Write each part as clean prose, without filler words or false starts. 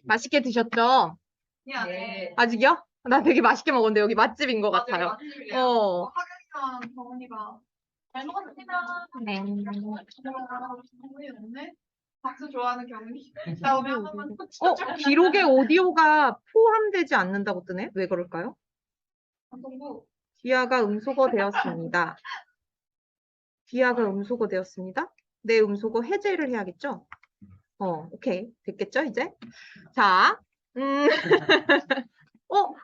맛있게 드셨죠? 네. 아직이요? 나 되게 맛있게 먹었는데 여기 맛집인 것 같아요. 맛집이래요. 어. 하경이랑 정원이가 잘 먹었습니다. 네. 경훈이 없네? 박수 좋아하는 경훈이. 나 오늘 한 번만 기록에 오디오가 포함되지 않는다고 뜨네? 왜 그럴까요? 방송부. 기아가 음소거 되었습니다. 기아가 음소거 되었습니다. 네, 음소거 해제를 해야겠죠? 오케이. 됐겠죠, 이제? 자,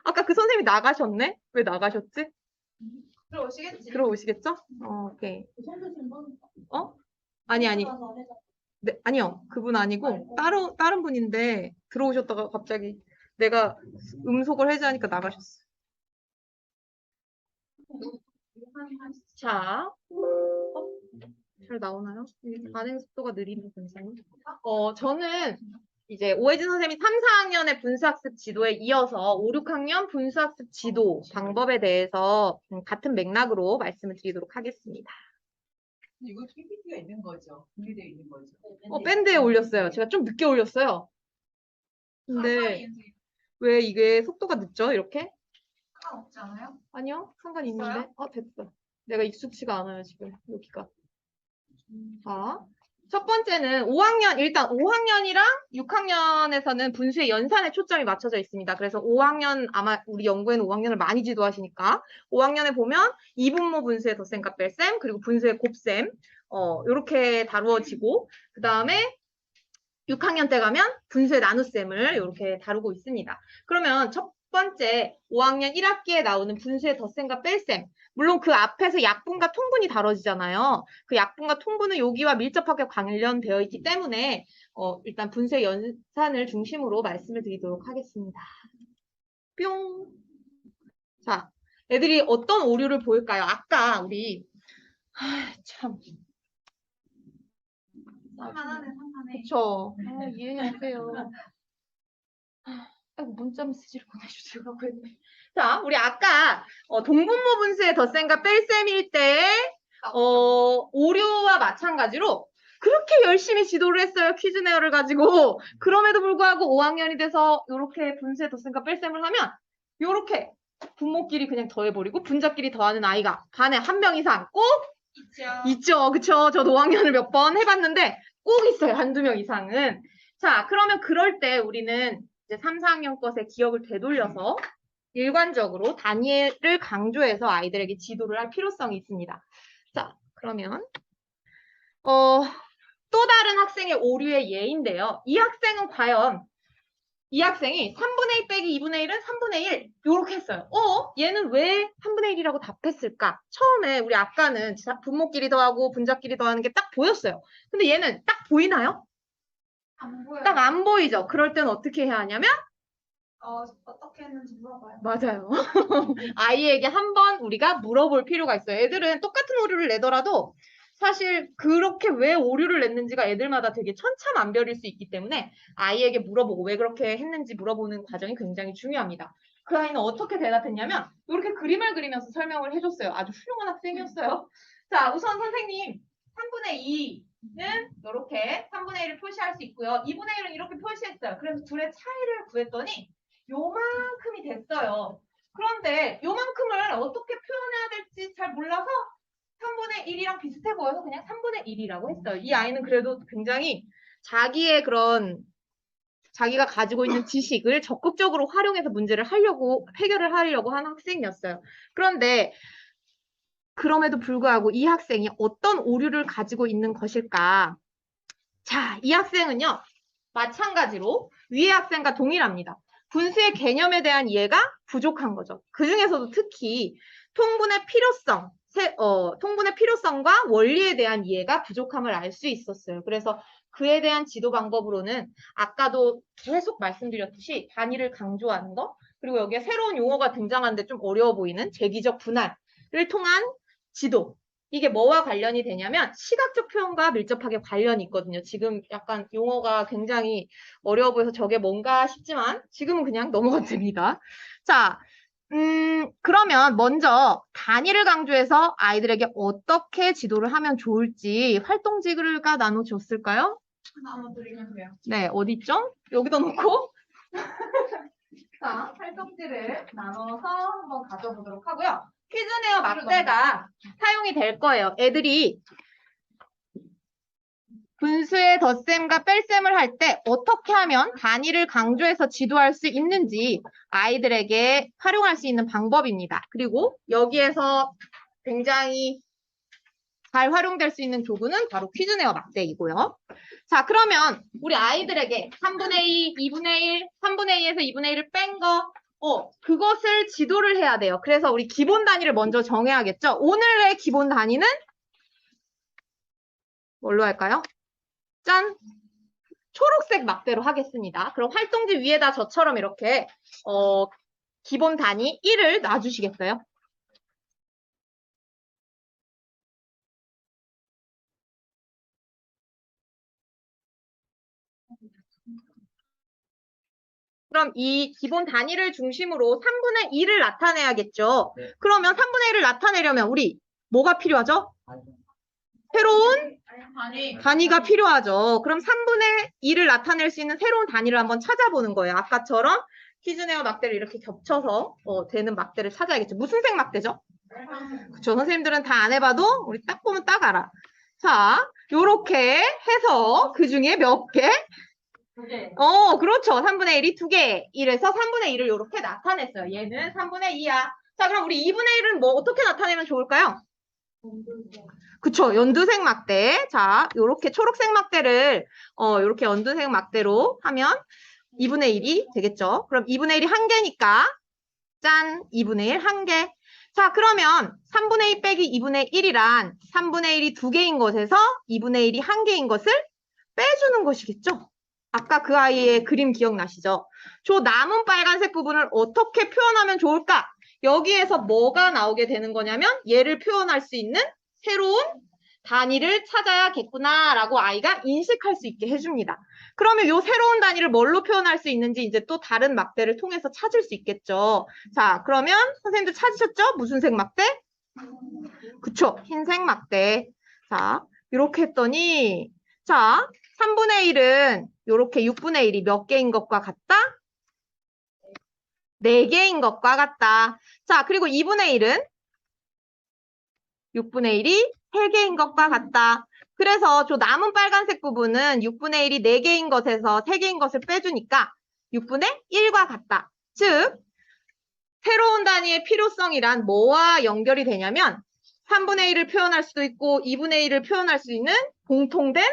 아까 그 선생님이 나가셨네? 왜 나가셨지? 들어오시겠지? 들어오시겠죠? 오케이. 아니. 네, 아니요. 그분 아니고, 다른 분인데, 들어오셨다가 갑자기 내가 음속을 해제하니까 나가셨어요. 자, 잘 나오나요? 반응 속도가 느리는 분사님. 저는 이제 오혜진 선생님이 3, 4학년의 분수학습 지도에 이어서 5, 6학년 분수학습 지도 방법에 대해서 같은 맥락으로 말씀을 드리도록 하겠습니다. 이거 PPT가 있는 거죠? 준비되어 있는 거죠? 밴드에 올렸어요. 제가 좀 늦게 올렸어요. 근데 왜 이게 속도가 늦죠? 이렇게? 상관없지 않아요? 아니요. 상관 있는데. 있어요? 됐어. 내가 익숙치가 않아요, 지금. 여기가. 자, 첫 번째는 5학년, 일단 5학년이랑 6학년에서는 분수의 연산에 초점이 맞춰져 있습니다. 그래서 5학년, 아마 우리 연구에는 5학년을 많이 지도하시니까 5학년에 보면 이분모 분수의 덧셈과 뺄셈, 그리고 분수의 곱셈, 요렇게 다루어지고, 그 다음에 6학년 때 가면 분수의 나눗셈을 이렇게 다루고 있습니다. 그러면 첫 번째 5학년 1학기에 나오는 분수의 덧셈과 뺄셈, 물론 그 앞에서 약분과 통분이 다뤄지잖아요. 그 약분과 통분은 여기와 밀접하게 관련되어 있기 때문에 일단 분수의 연산을 중심으로 말씀을 드리도록 하겠습니다. 뿅. 자, 애들이 어떤 오류를 보일까요? 아까 우리 참 산만하네, 산만해. 그쵸. 이해해주세요. 문자 메시지를 보내주시라고 했네. 자, 우리 아까 동분모 분수의 덧셈과 뺄셈일 때 오류와 마찬가지로 그렇게 열심히 지도를 했어요. 퀴즈네어를 가지고. 그럼에도 불구하고 5학년이 돼서 이렇게 분수의 덧셈과 뺄셈을 하면 이렇게 분모끼리 그냥 더해버리고 분자끼리 더하는 아이가 반에 한 명 이상 꼭 있죠. 그쵸? 저도 5학년을 몇 번 해봤는데 꼭 있어요. 한두 명 이상은. 자, 그러면 그럴 때 우리는 이제 3, 4학년 것의 기억을 되돌려서 일관적으로 단위를 강조해서 아이들에게 지도를 할 필요성이 있습니다. 자, 그러면 또 다른 학생의 오류의 예인데요. 이 학생은 과연 이 학생이 3분의 1 빼기 2분의 1은 3분의 1 이렇게 했어요. 얘는 왜 3분의 1이라고 답했을까? 처음에 우리 아까는 분모끼리 더하고 분자끼리 더하는 게 딱 보였어요. 근데 얘는 딱 보이나요? 안 보여요. 딱 안 보이죠? 그럴 때는 어떻게 해야 하냐면 어떻게 했는지 물어봐요. 맞아요. 아이에게 한번 우리가 물어볼 필요가 있어요. 애들은 똑같은 오류를 내더라도 사실 그렇게 왜 오류를 냈는지가 애들마다 되게 천차만별일 수 있기 때문에 아이에게 물어보고 왜 그렇게 했는지 물어보는 과정이 굉장히 중요합니다. 그 아이는 어떻게 대답했냐면 이렇게 그림을 그리면서 설명을 해줬어요. 아주 훌륭한 학생이었어요. 자, 우선 선생님 3분의 2는 이렇게 3분의 1을 표시할 수 있고요. 2분의 1은 이렇게 표시했어요. 그래서 둘의 차이를 구했더니 요만큼이 됐어요. 그런데 요만큼을 어떻게 표현해야 될지 잘 몰라서 3분의 1이랑 비슷해 보여서 그냥 3분의 1이라고 했어요. 이 아이는 그래도 굉장히 자기의 자기가 가지고 있는 지식을 적극적으로 활용해서 문제를 해결을 하려고 하는 학생이었어요. 그런데 그럼에도 불구하고 이 학생이 어떤 오류를 가지고 있는 것일까? 자, 이 학생은요, 마찬가지로 위의 학생과 동일합니다. 분수의 개념에 대한 이해가 부족한 거죠. 그 중에서도 특히 통분의 필요성과 원리에 대한 이해가 부족함을 알 수 있었어요. 그래서 그에 대한 지도 방법으로는 아까도 계속 말씀드렸듯이 단위를 강조하는 거, 그리고 여기에 새로운 용어가 등장하는데 좀 어려워 보이는 재기적 분할을 통한 지도, 이게 뭐와 관련이 되냐면 시각적 표현과 밀접하게 관련이 있거든요. 지금 약간 용어가 굉장히 어려워 보여서 저게 뭔가 싶지만 지금은 그냥 넘어가도 됩니다. 자, 그러면 먼저 단위를 강조해서 아이들에게 어떻게 지도를 하면 좋을지 활동지가 나눠줬을까요? 나눠드리면 돼요. 네, 어디 있죠? 여기다 놓고 자, 팔꿈치를 나눠서 한번 가져보도록 하고요. 퀴즈네어 막대가 사용이 될 거예요. 애들이 분수의 덧셈과 뺄셈을 할 때 어떻게 하면 단위를 강조해서 지도할 수 있는지 아이들에게 활용할 수 있는 방법입니다. 그리고 여기에서 굉장히 잘 활용될 수 있는 교구는 바로 퀴즈네어 막대이고요. 자, 그러면 우리 아이들에게 3분의 2, 2분의 1, 3분의 2에서 2분의 1을 뺀 거, 그것을 지도를 해야 돼요. 그래서 우리 기본 단위를 먼저 정해야겠죠? 오늘의 기본 단위는 뭘로 할까요? 짠! 초록색 막대로 하겠습니다. 그럼 활동지 위에다 저처럼 이렇게 기본 단위 1을 놔주시겠어요? 그럼 이 기본 단위를 중심으로 3분의 2를 나타내야겠죠? 네. 그러면 3분의 1을 나타내려면 우리 뭐가 필요하죠? 새로운 단위가 필요하죠. 그럼 3분의 2를 나타낼 수 있는 새로운 단위를 한번 찾아보는 거예요. 아까처럼 퀴즈네어 막대를 이렇게 겹쳐서 되는 막대를 찾아야겠죠. 무슨 색 막대죠? 그쵸. 선생님들은 다 안 해봐도 우리 딱 보면 딱 알아. 자, 요렇게 해서 그 중에 몇 개? 그렇죠. 3분의 1이 2개. 이래서 3분의 1을 이렇게 나타냈어요. 얘는 3분의 2야. 자, 그럼 우리 2분의 1은 뭐 어떻게 나타내면 좋을까요? 그쵸. 연두색 막대. 자, 요렇게 초록색 막대를 요렇게 연두색 막대로 하면 2분의 1이 되겠죠. 그럼 2분의 1이 1개니까 짠! 2분의 1 1개. 자, 그러면 3분의 2 빼기 2분의 1이란 3분의 1이 2개인 것에서 2분의 1이 1개인 것을 빼주는 것이겠죠. 아까 그 아이의 그림 기억나시죠? 저 남은 빨간색 부분을 어떻게 표현하면 좋을까? 여기에서 뭐가 나오게 되는 거냐면 얘를 표현할 수 있는 새로운 단위를 찾아야겠구나라고 아이가 인식할 수 있게 해줍니다. 그러면 이 새로운 단위를 뭘로 표현할 수 있는지 이제 또 다른 막대를 통해서 찾을 수 있겠죠. 자, 그러면 선생님들 찾으셨죠? 무슨 색 막대? 그쵸, 흰색 막대. 자, 이렇게 했더니 자, 3분의 1은 이렇게 6분의 1이 몇 개인 것과 같다? 4개인 것과 같다. 자, 그리고 2분의 1은 6분의 1이 3개인 것과 같다. 그래서 저 남은 빨간색 부분은 6분의 1이 4개인 것에서 3개인 것을 빼주니까 6분의 1과 같다. 즉, 새로운 단위의 필요성이란 뭐와 연결이 되냐면 3분의 1을 표현할 수도 있고 2분의 1을 표현할 수 있는 공통된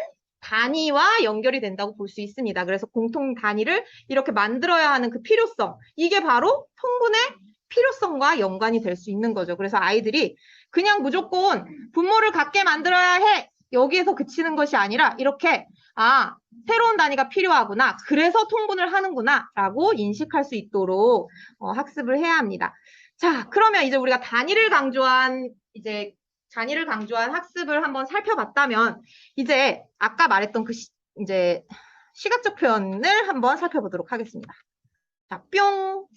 단위와 연결이 된다고 볼 수 있습니다. 그래서 공통 단위를 이렇게 만들어야 하는 그 필요성, 이게 바로 통분의 필요성과 연관이 될 수 있는 거죠. 그래서 아이들이 그냥 무조건 분모를 같게 만들어야 해, 여기에서 그치는 것이 아니라 이렇게 새로운 단위가 필요하구나, 그래서 통분을 하는구나 라고 인식할 수 있도록 학습을 해야 합니다. 자, 그러면 이제 우리가 단위를 강조한 학습을 한번 살펴봤다면 이제 아까 말했던 그 이제 시각적 표현을 한번 살펴보도록 하겠습니다. 자, 뿅.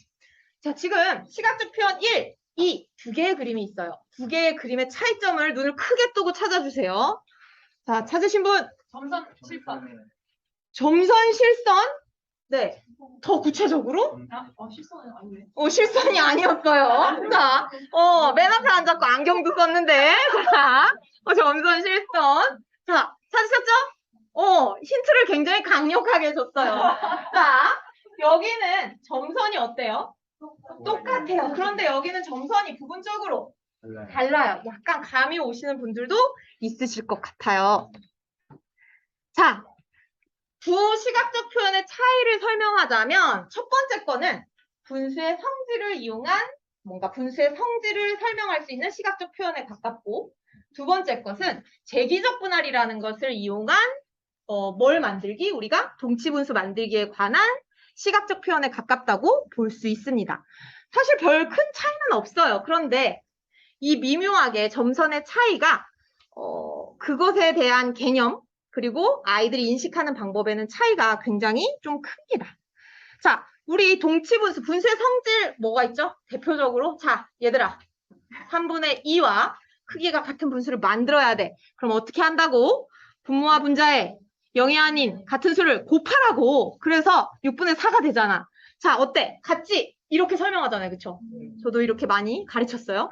자, 지금 시각적 표현 1, 2, 2개의 그림이 있어요. 2개의 그림의 차이점을 눈을 크게 뜨고 찾아주세요. 자, 찾으신 분? 점선 실선. 점선 실선? 네. 더 구체적으로? 실선은 아니네. 실선이 아니었어요. 자, 맨 앞에 앉았고 안경도 썼는데. 자, 점선 실선. 자, 찾으셨죠? 힌트를 굉장히 강력하게 줬어요. 자, 여기는 점선이 어때요? 똑같아요. 그런데 여기는 점선이 부분적으로 달라요. 약간 감이 오시는 분들도 있으실 것 같아요. 자, 두 시각적 표현의 차이를 설명하자면 첫 번째 거는 분수의 성질을 이용한 분수의 성질을 설명할 수 있는 시각적 표현에 가깝고, 두 번째 것은 재기적 분할이라는 것을 이용한 뭘 만들기? 우리가 동치분수 만들기에 관한 시각적 표현에 가깝다고 볼 수 있습니다. 사실 별 큰 차이는 없어요. 그런데 이 미묘하게 점선의 차이가 그것에 대한 개념, 그리고 아이들이 인식하는 방법에는 차이가 굉장히 좀 큽니다. 자, 우리 동치분수, 분수의 성질 뭐가 있죠? 대표적으로 자, 얘들아, 3분의 2와 크기가 같은 분수를 만들어야 돼. 그럼 어떻게 한다고? 분모와 분자에 0이 아닌 같은 수를 곱하라고. 그래서 6분의 4가 되잖아. 자, 어때? 같지? 이렇게 설명하잖아요. 그쵸? 저도 이렇게 많이 가르쳤어요.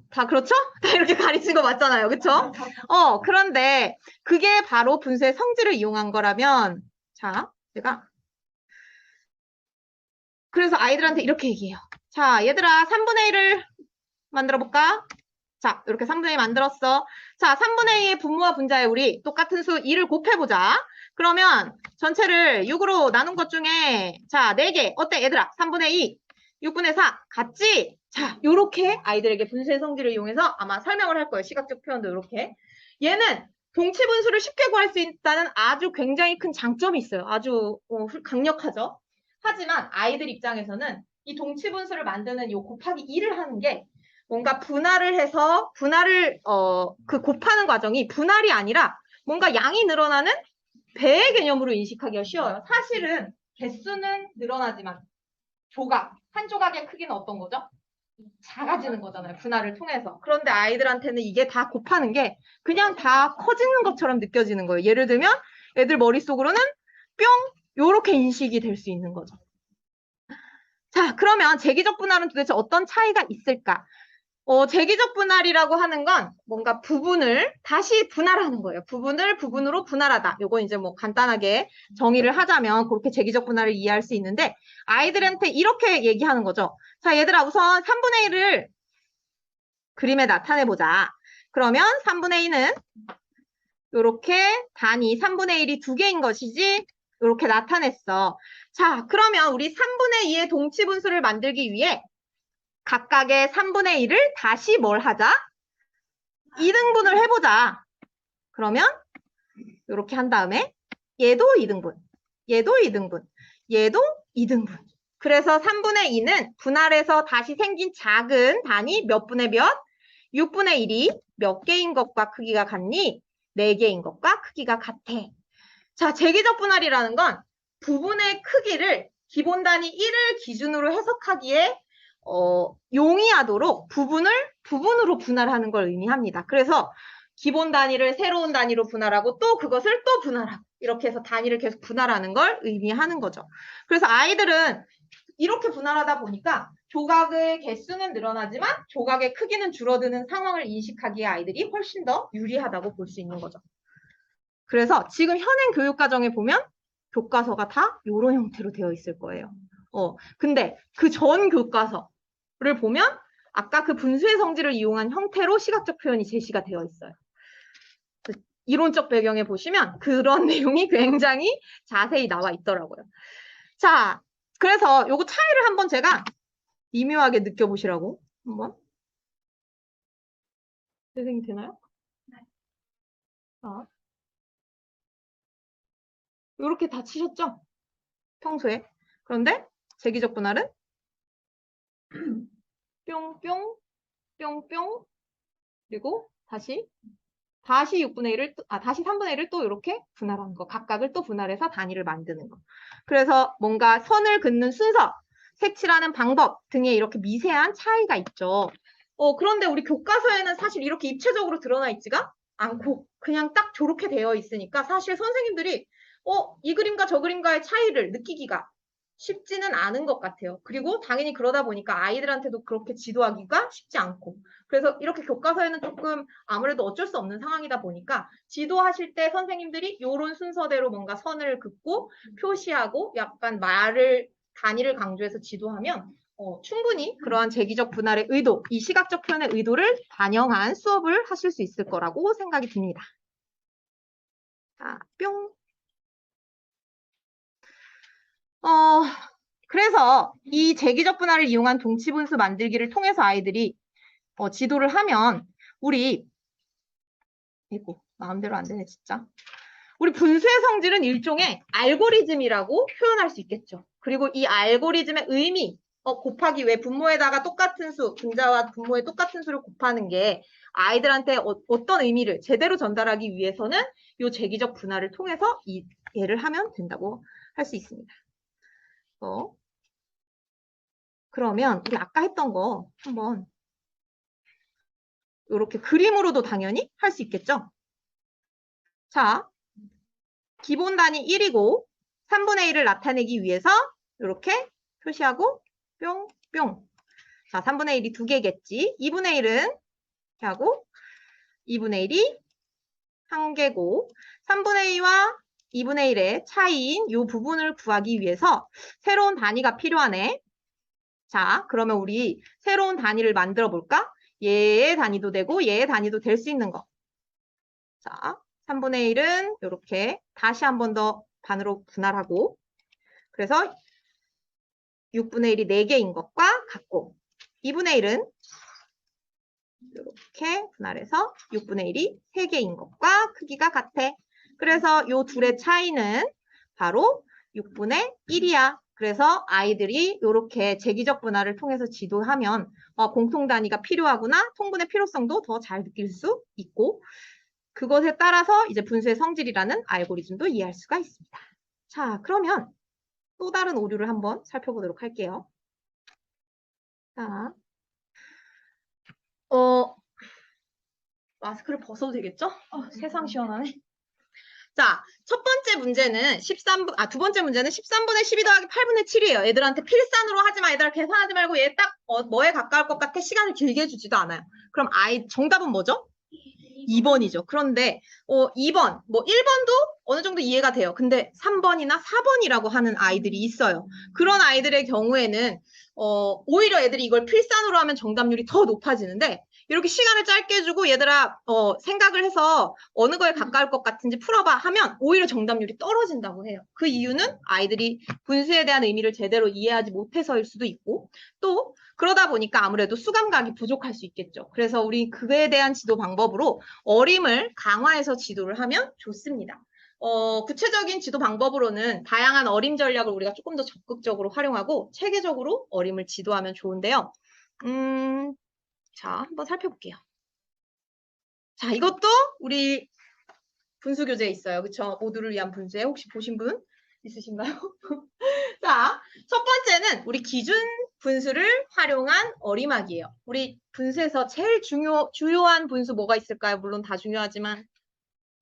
다 그렇죠? 다 이렇게 가르친 거 맞잖아요. 그쵸? 그런데 그게 바로 분수의 성질을 이용한 거라면, 자, 제가 그래서 아이들한테 이렇게 얘기해요. 자, 얘들아, 3분의 1을 만들어 볼까? 자, 이렇게 3분의 1 만들었어. 자, 3분의 2의 분모와 분자에 우리 똑같은 수 2를 곱해보자. 그러면 전체를 6으로 나눈 것 중에 자, 4개. 어때, 얘들아? 3분의 2, 6분의 4. 같지? 자, 요렇게 아이들에게 분수의 성질을 이용해서 아마 설명을 할 거예요. 시각적 표현도 이렇게. 얘는 동치 분수를 쉽게 구할 수 있다는 아주 굉장히 큰 장점이 있어요. 아주 강력하죠. 하지만 아이들 입장에서는 이 동치 분수를 만드는 요 곱하기 2를 하는 게 뭔가 분할을 해서 그 곱하는 과정이 분할이 아니라 뭔가 양이 늘어나는 배의 개념으로 인식하기가 쉬워요. 사실은 개수는 늘어나지만 한 조각의 크기는 어떤 거죠? 작아지는 거잖아요. 분할을 통해서. 그런데 아이들한테는 이게 다 곱하는 게 그냥 다 커지는 것처럼 느껴지는 거예요. 예를 들면 애들 머릿속으로는 뿅 요렇게 인식이 될 수 있는 거죠. 자, 그러면 재기적 분할은 도대체 어떤 차이가 있을까? 재기적 분할이라고 하는 건 뭔가 부분을 다시 분할하는 거예요. 부분을 부분으로 분할하다. 요거 이제 뭐 간단하게 정의를 하자면 그렇게 재기적 분할을 이해할 수 있는데 아이들한테 이렇게 얘기하는 거죠. 자, 얘들아 우선 3분의 1을 그림에 나타내보자. 그러면 3분의 2는 요렇게 단위 3분의 1이 2개인 것이지 요렇게 나타냈어. 자, 그러면 우리 3분의 2의 동치 분수를 만들기 위해 각각의 3분의 1을 다시 뭘 하자? 2등분을 해보자. 그러면 이렇게 한 다음에 얘도 2등분, 얘도 2등분, 얘도 2등분. 그래서 3분의 2는 분할해서 다시 생긴 작은 단위 몇 분의 몇? 6분의 1이 몇 개인 것과 크기가 같니? 4개인 것과 크기가 같아. 자, 재기적 분할이라는 건 부분의 크기를 기본 단위 1을 기준으로 해석하기에 용이하도록 부분으로 분할하는 걸 의미합니다. 그래서 기본 단위를 새로운 단위로 분할하고 또 그것을 또 분할하고 이렇게 해서 단위를 계속 분할하는 걸 의미하는 거죠. 그래서 아이들은 이렇게 분할하다 보니까 조각의 개수는 늘어나지만 조각의 크기는 줄어드는 상황을 인식하기에 아이들이 훨씬 더 유리하다고 볼 수 있는 거죠. 그래서 지금 현행 교육과정에 보면 교과서가 다 이런 형태로 되어 있을 거예요. 근데 그 전 교과서를 보면 아까 그 분수의 성질을 이용한 형태로 시각적 표현이 제시가 되어 있어요. 이론적 배경에 보시면 그런 내용이 굉장히 자세히 나와 있더라고요. 자, 그래서 요거 차이를 한번 제가 미묘하게 느껴보시라고 한번. 재생이 되나요? 네. 자, 요렇게 다 치셨죠? 평소에. 그런데 재기적 분할은 뿅뿅 뿅뿅 그리고 다시 6분의 1을 다시 3분의 1을 또 이렇게 분할하는 거. 각각을 또 분할해서 단위를 만드는 거. 그래서 뭔가 선을 긋는 순서, 색칠하는 방법 등에 이렇게 미세한 차이가 있죠. 그런데 우리 교과서에는 사실 이렇게 입체적으로 드러나 있지가 않고 그냥 딱 저렇게 되어 있으니까 사실 선생님들이 이 그림과 저 그림과의 차이를 느끼기가 쉽지는 않은 것 같아요. 그리고 당연히 그러다 보니까 아이들한테도 그렇게 지도하기가 쉽지 않고. 그래서 이렇게 교과서에는 조금 아무래도 어쩔 수 없는 상황이다 보니까 지도하실 때 선생님들이 이런 순서대로 뭔가 선을 긋고 표시하고 약간 단위를 강조해서 지도하면 충분히 그러한 재기적 분할의 의도, 이 시각적 표현의 의도를 반영한 수업을 하실 수 있을 거라고 생각이 듭니다. 자, 뿅. 그래서 이 재기적 분할을 이용한 동치 분수 만들기를 통해서 아이들이 지도를 하면 이거 마음대로 안 되네 진짜. 우리 분수의 성질은 일종의 알고리즘이라고 표현할 수 있겠죠. 그리고 이 알고리즘의 의미, 곱하기 왜 분모에다가 똑같은 수, 분자와 분모에 똑같은 수를 곱하는 게 아이들한테 어떤 의미를 제대로 전달하기 위해서는 이 재기적 분할을 통해서 얘를 하면 된다고 할 수 있습니다. 그러면 우리 아까 했던 거 한번 이렇게 그림으로도 당연히 할 수 있겠죠? 자, 기본 단위 1이고 3분의 1을 나타내기 위해서 이렇게 표시하고 뿅, 뿅. 자, 3분의 1이 2개겠지. 2분의 1은 이렇게 하고 2분의 1이 1개고 3분의 2와 2분의 1의 차이인 이 부분을 구하기 위해서 새로운 단위가 필요하네. 자, 그러면 우리 새로운 단위를 만들어 볼까? 얘의 단위도 되고 얘의 단위도 될 수 있는 거. 자, 3분의 1은 이렇게 다시 한 번 더 반으로 분할하고 그래서 6분의 1이 4개인 것과 같고 2분의 1은 이렇게 분할해서 6분의 1이 3개인 것과 크기가 같아. 그래서 이 둘의 차이는 바로 6분의 1이야. 그래서 아이들이 이렇게 재기적 분할을 통해서 지도하면 공통 단위가 필요하구나. 통분의 필요성도 더 잘 느낄 수 있고 그것에 따라서 이제 분수의 성질이라는 알고리즘도 이해할 수가 있습니다. 자, 그러면 또 다른 오류를 한번 살펴보도록 할게요. 자, 마스크를 벗어도 되겠죠? 세상 시원하네. 자, 첫 번째 문제는 두 번째 문제는 13분의 12 더하기 8분의 7이에요. 애들한테 필산으로 하지 마. 얘들아 계산하지 말고 얘 딱 뭐에 가까울 것 같아? 시간을 길게 주지도 않아요. 그럼 정답은 뭐죠? 2번이죠. 그런데 2번, 뭐 1번도 어느 정도 이해가 돼요. 근데 3번이나 4번이라고 하는 아이들이 있어요. 그런 아이들의 경우에는 오히려 애들이 이걸 필산으로 하면 정답률이 더 높아지는데 이렇게 시간을 짧게 주고 얘들아 생각을 해서 어느 거에 가까울 것 같은지 풀어봐 하면 오히려 정답률이 떨어진다고 해요. 그 이유는 아이들이 분수에 대한 의미를 제대로 이해하지 못해서일 수도 있고 또 그러다 보니까 아무래도 수감각이 부족할 수 있겠죠. 그래서 우리 그에 대한 지도 방법으로 어림을 강화해서 지도를 하면 좋습니다. 구체적인 지도 방법으로는 다양한 어림 전략을 우리가 조금 더 적극적으로 활용하고 체계적으로 어림을 지도하면 좋은데요. 자, 한번 살펴볼게요. 자, 이것도 우리 분수 교재에 있어요. 그쵸? 모두를 위한 분수에 혹시 보신 분 있으신가요? 자, 첫 번째는 우리 기준 분수를 활용한 어림하기예요. 우리 분수에서 제일 주요한 분수 뭐가 있을까요? 물론 다 중요하지만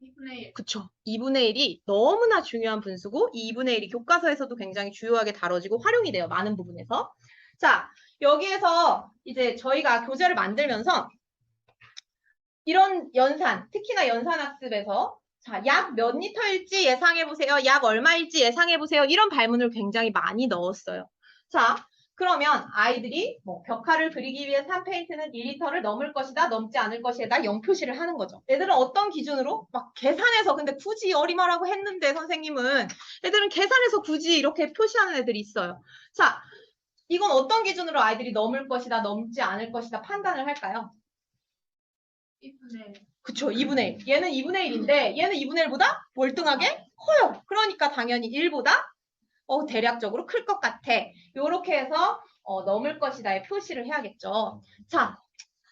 2분의 1. 그쵸. 2분의 1이 너무나 중요한 분수고 2분의 1이 교과서에서도 굉장히 주요하게 다뤄지고 활용이 돼요. 많은 부분에서. 자, 여기에서 이제 저희가 교재를 만들면서 이런 연산, 특히나 연산학습에서 자, 약 몇 리터일지 예상해보세요. 약 얼마일지 예상해보세요. 이런 발문을 굉장히 많이 넣었어요. 자, 그러면 아이들이 벽화를 그리기 위해 산페인트는 1리터를 넘을 것이다, 넘지 않을 것이다 0표시를 하는 거죠. 애들은 어떤 기준으로? 막 계산해서 근데 굳이 어림하라고 했는데 선생님은 애들은 계산해서 굳이 이렇게 표시하는 애들이 있어요. 자, 이건 어떤 기준으로 아이들이 넘을 것이다, 넘지 않을 것이다 판단을 할까요? 2분의 1. 그쵸, 2분의 1. 얘는 2분의 1인데 얘는 2분의 1보다 월등하게 커요. 그러니까 당연히 1보다 대략적으로 클 것 같아. 요렇게 해서 넘을 것이다의 표시를 해야겠죠. 자,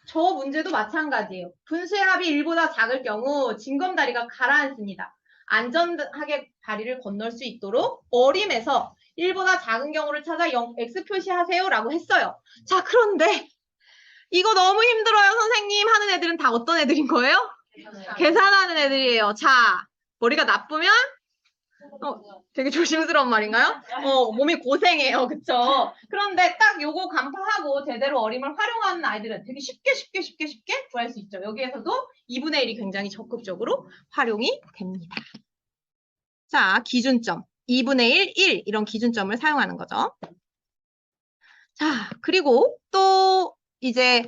저 문제도 마찬가지예요. 분수의 합이 1보다 작을 경우 징검다리가 가라앉습니다. 안전하게 다리를 건널 수 있도록 어림에서 1보다 작은 경우를 찾아 X 표시하세요 라고 했어요. 자, 그런데 이거 너무 힘들어요, 선생님 하는 애들은 다 어떤 애들인 거예요? 계산하는 애들이에요. 자, 머리가 나쁘면 되게 조심스러운 말인가요? 몸이 고생해요. 그쵸? 그런데 딱 요거 간파하고 제대로 어림을 활용하는 아이들은 되게 쉽게 구할 수 있죠. 여기에서도 2분의 1이 굉장히 적극적으로 활용이 됩니다. 자, 기준점. 2분의 1 이런 기준점을 사용하는 거죠. 자, 그리고 또 이제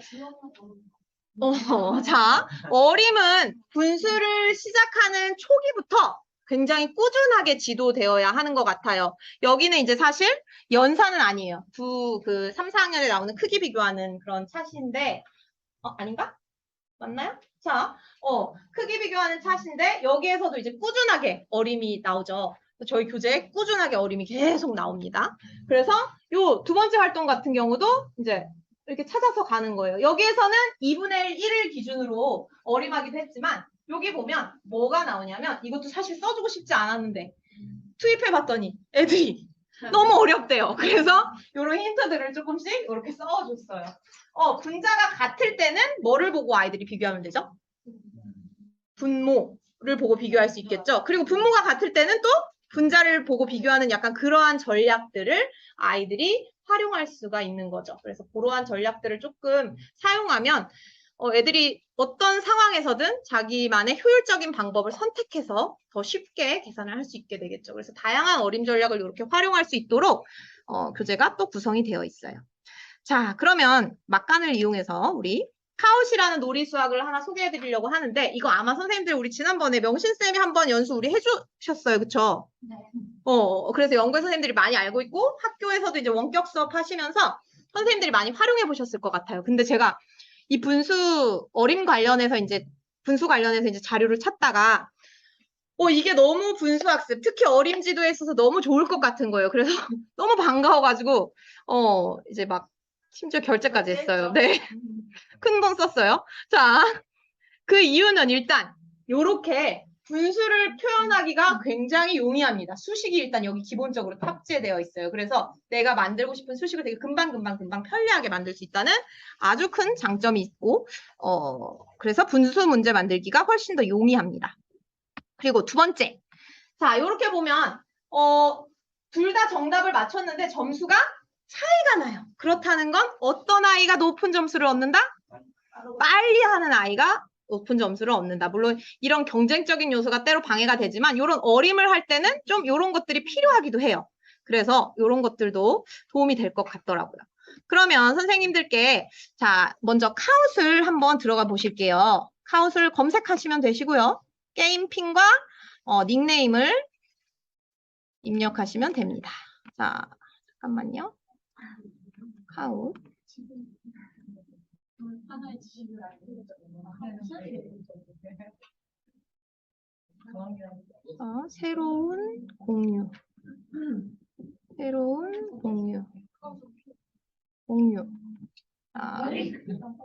자, 어림은 분수를 시작하는 초기부터 굉장히 꾸준하게 지도되어야 하는 것 같아요. 여기는 이제 사실 연산은 아니에요. 3, 4학년에 나오는 크기 비교하는 그런 차시인데, 아닌가? 맞나요? 자, 크기 비교하는 차시인데, 여기에서도 이제 꾸준하게 어림이 나오죠. 저희 교재에 꾸준하게 어림이 계속 나옵니다. 그래서 요 두 번째 활동 같은 경우도 이제 이렇게 찾아서 가는 거예요. 여기에서는 2분의 1을 기준으로 어림하기도 했지만 여기 보면 뭐가 나오냐면 이것도 사실 써주고 싶지 않았는데 투입해봤더니 애들이 너무 어렵대요. 그래서 이런 힌트들을 조금씩 이렇게 써줬어요. 분자가 같을 때는 뭐를 보고 아이들이 비교하면 되죠? 분모를 보고 비교할 수 있겠죠. 그리고 분모가 같을 때는 또 분자를 보고 비교하는 약간 그러한 전략들을 아이들이 활용할 수가 있는 거죠. 그래서 그러한 전략들을 조금 사용하면 애들이 어떤 상황에서든 자기만의 효율적인 방법을 선택해서 더 쉽게 계산을 할 수 있게 되겠죠. 그래서 다양한 어림 전략을 이렇게 활용할 수 있도록 교재가 또 구성이 되어 있어요. 자, 그러면 막간을 이용해서 우리 카웃이라는 놀이 수학을 하나 소개해 드리려고 하는데 이거 아마 선생님들 우리 지난번에 명신쌤이 한번 연수 우리 해주셨어요. 그쵸? 네. 그래서 연구회 선생님들이 많이 알고 있고 학교에서도 이제 원격 수업 하시면서 선생님들이 많이 활용해 보셨을 것 같아요. 근데 제가 이 분수 어림 관련해서 이제 분수 관련해서 이제 자료를 찾다가 이게 너무 분수학습, 특히 어림 지도에 있어서 너무 좋을 것 같은 거예요. 그래서 너무 반가워가지고 이제 막 심지어 결제까지 했어요. 네. 큰 돈 썼어요. 자, 그 이유는 일단 요렇게 분수를 표현하기가 굉장히 용이합니다. 수식이 일단 여기 기본적으로 탑재되어 있어요. 그래서 내가 만들고 싶은 수식을 되게 금방 편리하게 만들 수 있다는 아주 큰 장점이 있고 그래서 분수 문제 만들기가 훨씬 더 용이합니다. 그리고 두 번째. 자, 요렇게 보면 둘 다 정답을 맞췄는데 점수가 차이가 나요. 그렇다는 건 어떤 아이가 높은 점수를 얻는다? 빨리 하는 아이가 높은 점수를 얻는다. 물론 이런 경쟁적인 요소가 때로 방해가 되지만 이런 어림을 할 때는 좀 이런 것들이 필요하기도 해요. 그래서 이런 것들도 도움이 될 것 같더라고요. 그러면 선생님들께 자 먼저 카웃을 한번 들어가 보실게요. 카웃을 검색하시면 되시고요. 게임핀과 닉네임을 입력하시면 됩니다. 자, 잠깐만요. 카웃. 하나의 지식을 알고 새로운 공유. 새로운 공유.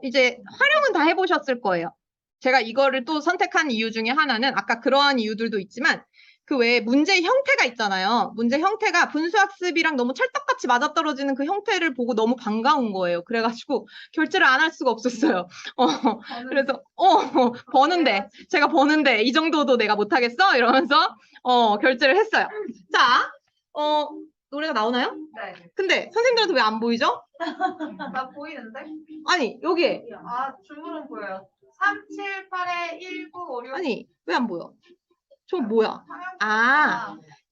이제 활용은 다 해보셨을 거예요. 제가 이거를 또 선택한 이유 중에 하나는 아까 그러한 이유들도 있지만 그 외에 문제의 형태가 있잖아요. 문제 형태가 분수학습이랑 너무 찰떡같이 맞아떨어지는 그 형태를 보고 너무 반가운 거예요. 그래가지고 결제를 안 할 수가 없었어요. 그래서 버는데 제가 버는데 이 정도도 내가 못하겠어? 이러면서 결제를 했어요. 자, 노래가 나오나요? 네. 근데 선생님들한테 왜 안 보이죠? 나 보이는데? 아니 여기에 주문은 보여요. 378에 1956. 아니 왜 안 보여? 저 뭐야?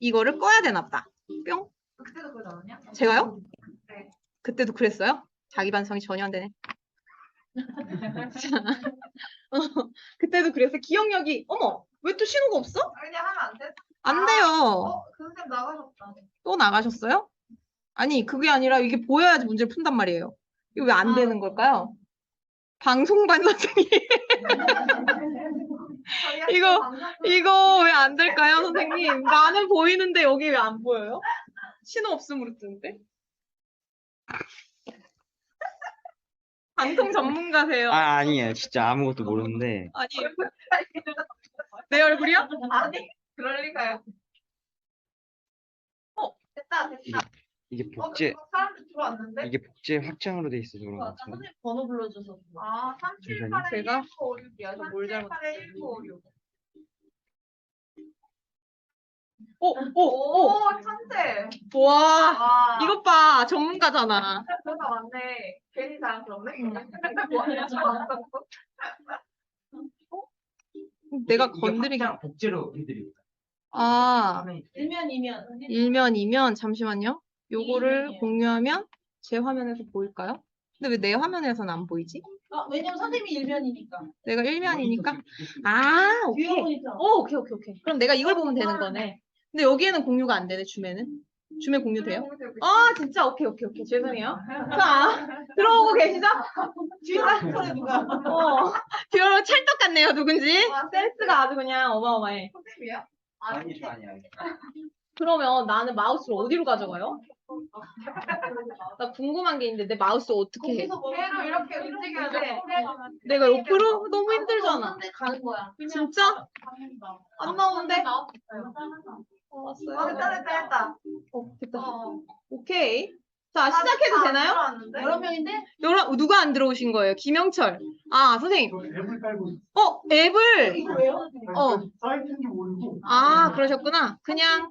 이거를 꺼야 되나 보다. 뿅. 그때도 그러지 않았냐? 제가요? 네. 그때도 그랬어요? 자기 반성이 전혀 안 되네. 그때도 그래서 기억력이 왜 또 신호가 없어? 그냥 하면 안 돼? 안 돼요. 그 선생님 나가셨다. 또 나가셨어요? 아니 그게 아니라 이게 보여야지 문제를 푼단 말이에요. 이거 왜 안 되는 걸까요? 방송반 선생님. 이거 왜 안 될까요, 선생님? 나는 보이는데 여기 왜 안 보여요? 신호 없음으로 뜨는데? 방송 전문가세요. 아니에요. 진짜 아무것도 모르는데. 아니, 내 얼굴이요? 아니, 그럴 리가요. 됐다. 이게 복제 사람들 들어왔는데? 이게 복제 확장으로 돼 있어서 그런 것 같아요. 선생님 번호 불러줘서. 378에 제가? 1956이야. 뭘 378에 1956. 오, 천재. 와, 이것 봐, 전문가잖아. 그러다 왔네. 괜히 자랑스럽네. 내가 건드리기. 복제로 해드리고. 일면이면 잠시만요. 요거를 공유하면 제 화면에서 보일까요? 근데 왜 내 화면에서는 안 보이지? 왜냐면 선생님이 일면이니까. 내가 일면이니까. 오케이. 오케이. 그럼 내가 이걸 보면 되는 거네. 근데 여기에는 공유가 안 되네, 줌에는. 줌에 공유돼요? 진짜? 오케이. 죄송해요. 자, 들어오고 계시죠? 뒤에 누가? 뒤로 찰떡 같네요, 누군지. 센스가 아주 그냥 어마어마해. 선생님이야? 아니야. 그러면 나는 마우스를 어디로 가져가요? 나 궁금한 게 있는데 내 마우스 어떻게 해? 배로 이렇게 움직여야 돼. 내가 옆으로? 너무 힘들잖아. 가는 거야. 진짜? 안 나오는데? 됐다. 됐다. 오케이. 자, 시작해도 되나요? 여러 명인데? 누가 안 들어오신 거예요? 김영철. 아, 선생님. 앱을 깔고 있어. 앱을. 어. 사이트인지 모르고. 아, 그러셨구나. 그냥.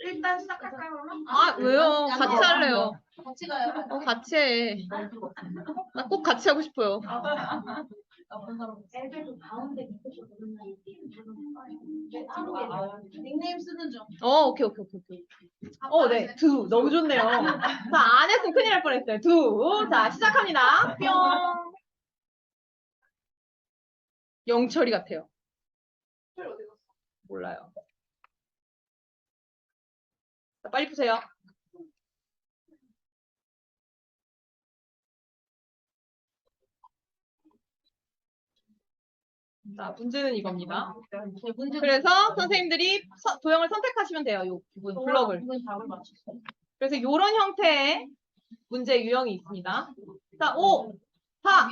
일단 시작할까요, 그러면? 아, 왜요? 같이 할래요. 같이 가요. 같이 해. 나 꼭 같이 하고 싶어요. 나쁜 사람. 애들도 가운데 밑에서 보는 닉네임 쓰는 중. 오케이, 오케이, 오케이, 오케이. 네. 너무 좋네요. 자, 안 했으면 큰일 날 뻔했어요. 자, 시작합니다. 뿅. 영철이 같아요. 몰라요. 자, 빨리 푸세요. 자, 문제는 이겁니다. 그래서 선생님들이 도형을 선택하시면 돼요. 이 부분, 블럭을. 그래서 이런 형태의 문제 유형이 있습니다. 자, 5, 4,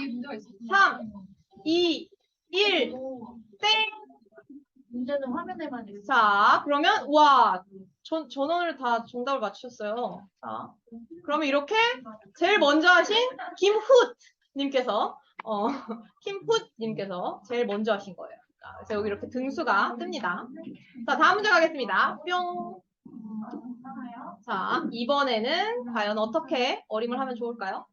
3, 2, 1, 땡! 문제는 화면에만 있어. 자, 그러면, 와, 전원을 다 정답을 맞추셨어요. 자, 그러면 이렇게 제일 먼저 하신 김훗님께서, 김훗님께서 제일 먼저 하신 거예요. 자, 그래서 여기 이렇게 등수가 뜹니다. 자, 다음 문제 가겠습니다. 뿅. 자, 이번에는 과연 어떻게 어림을 하면 좋을까요?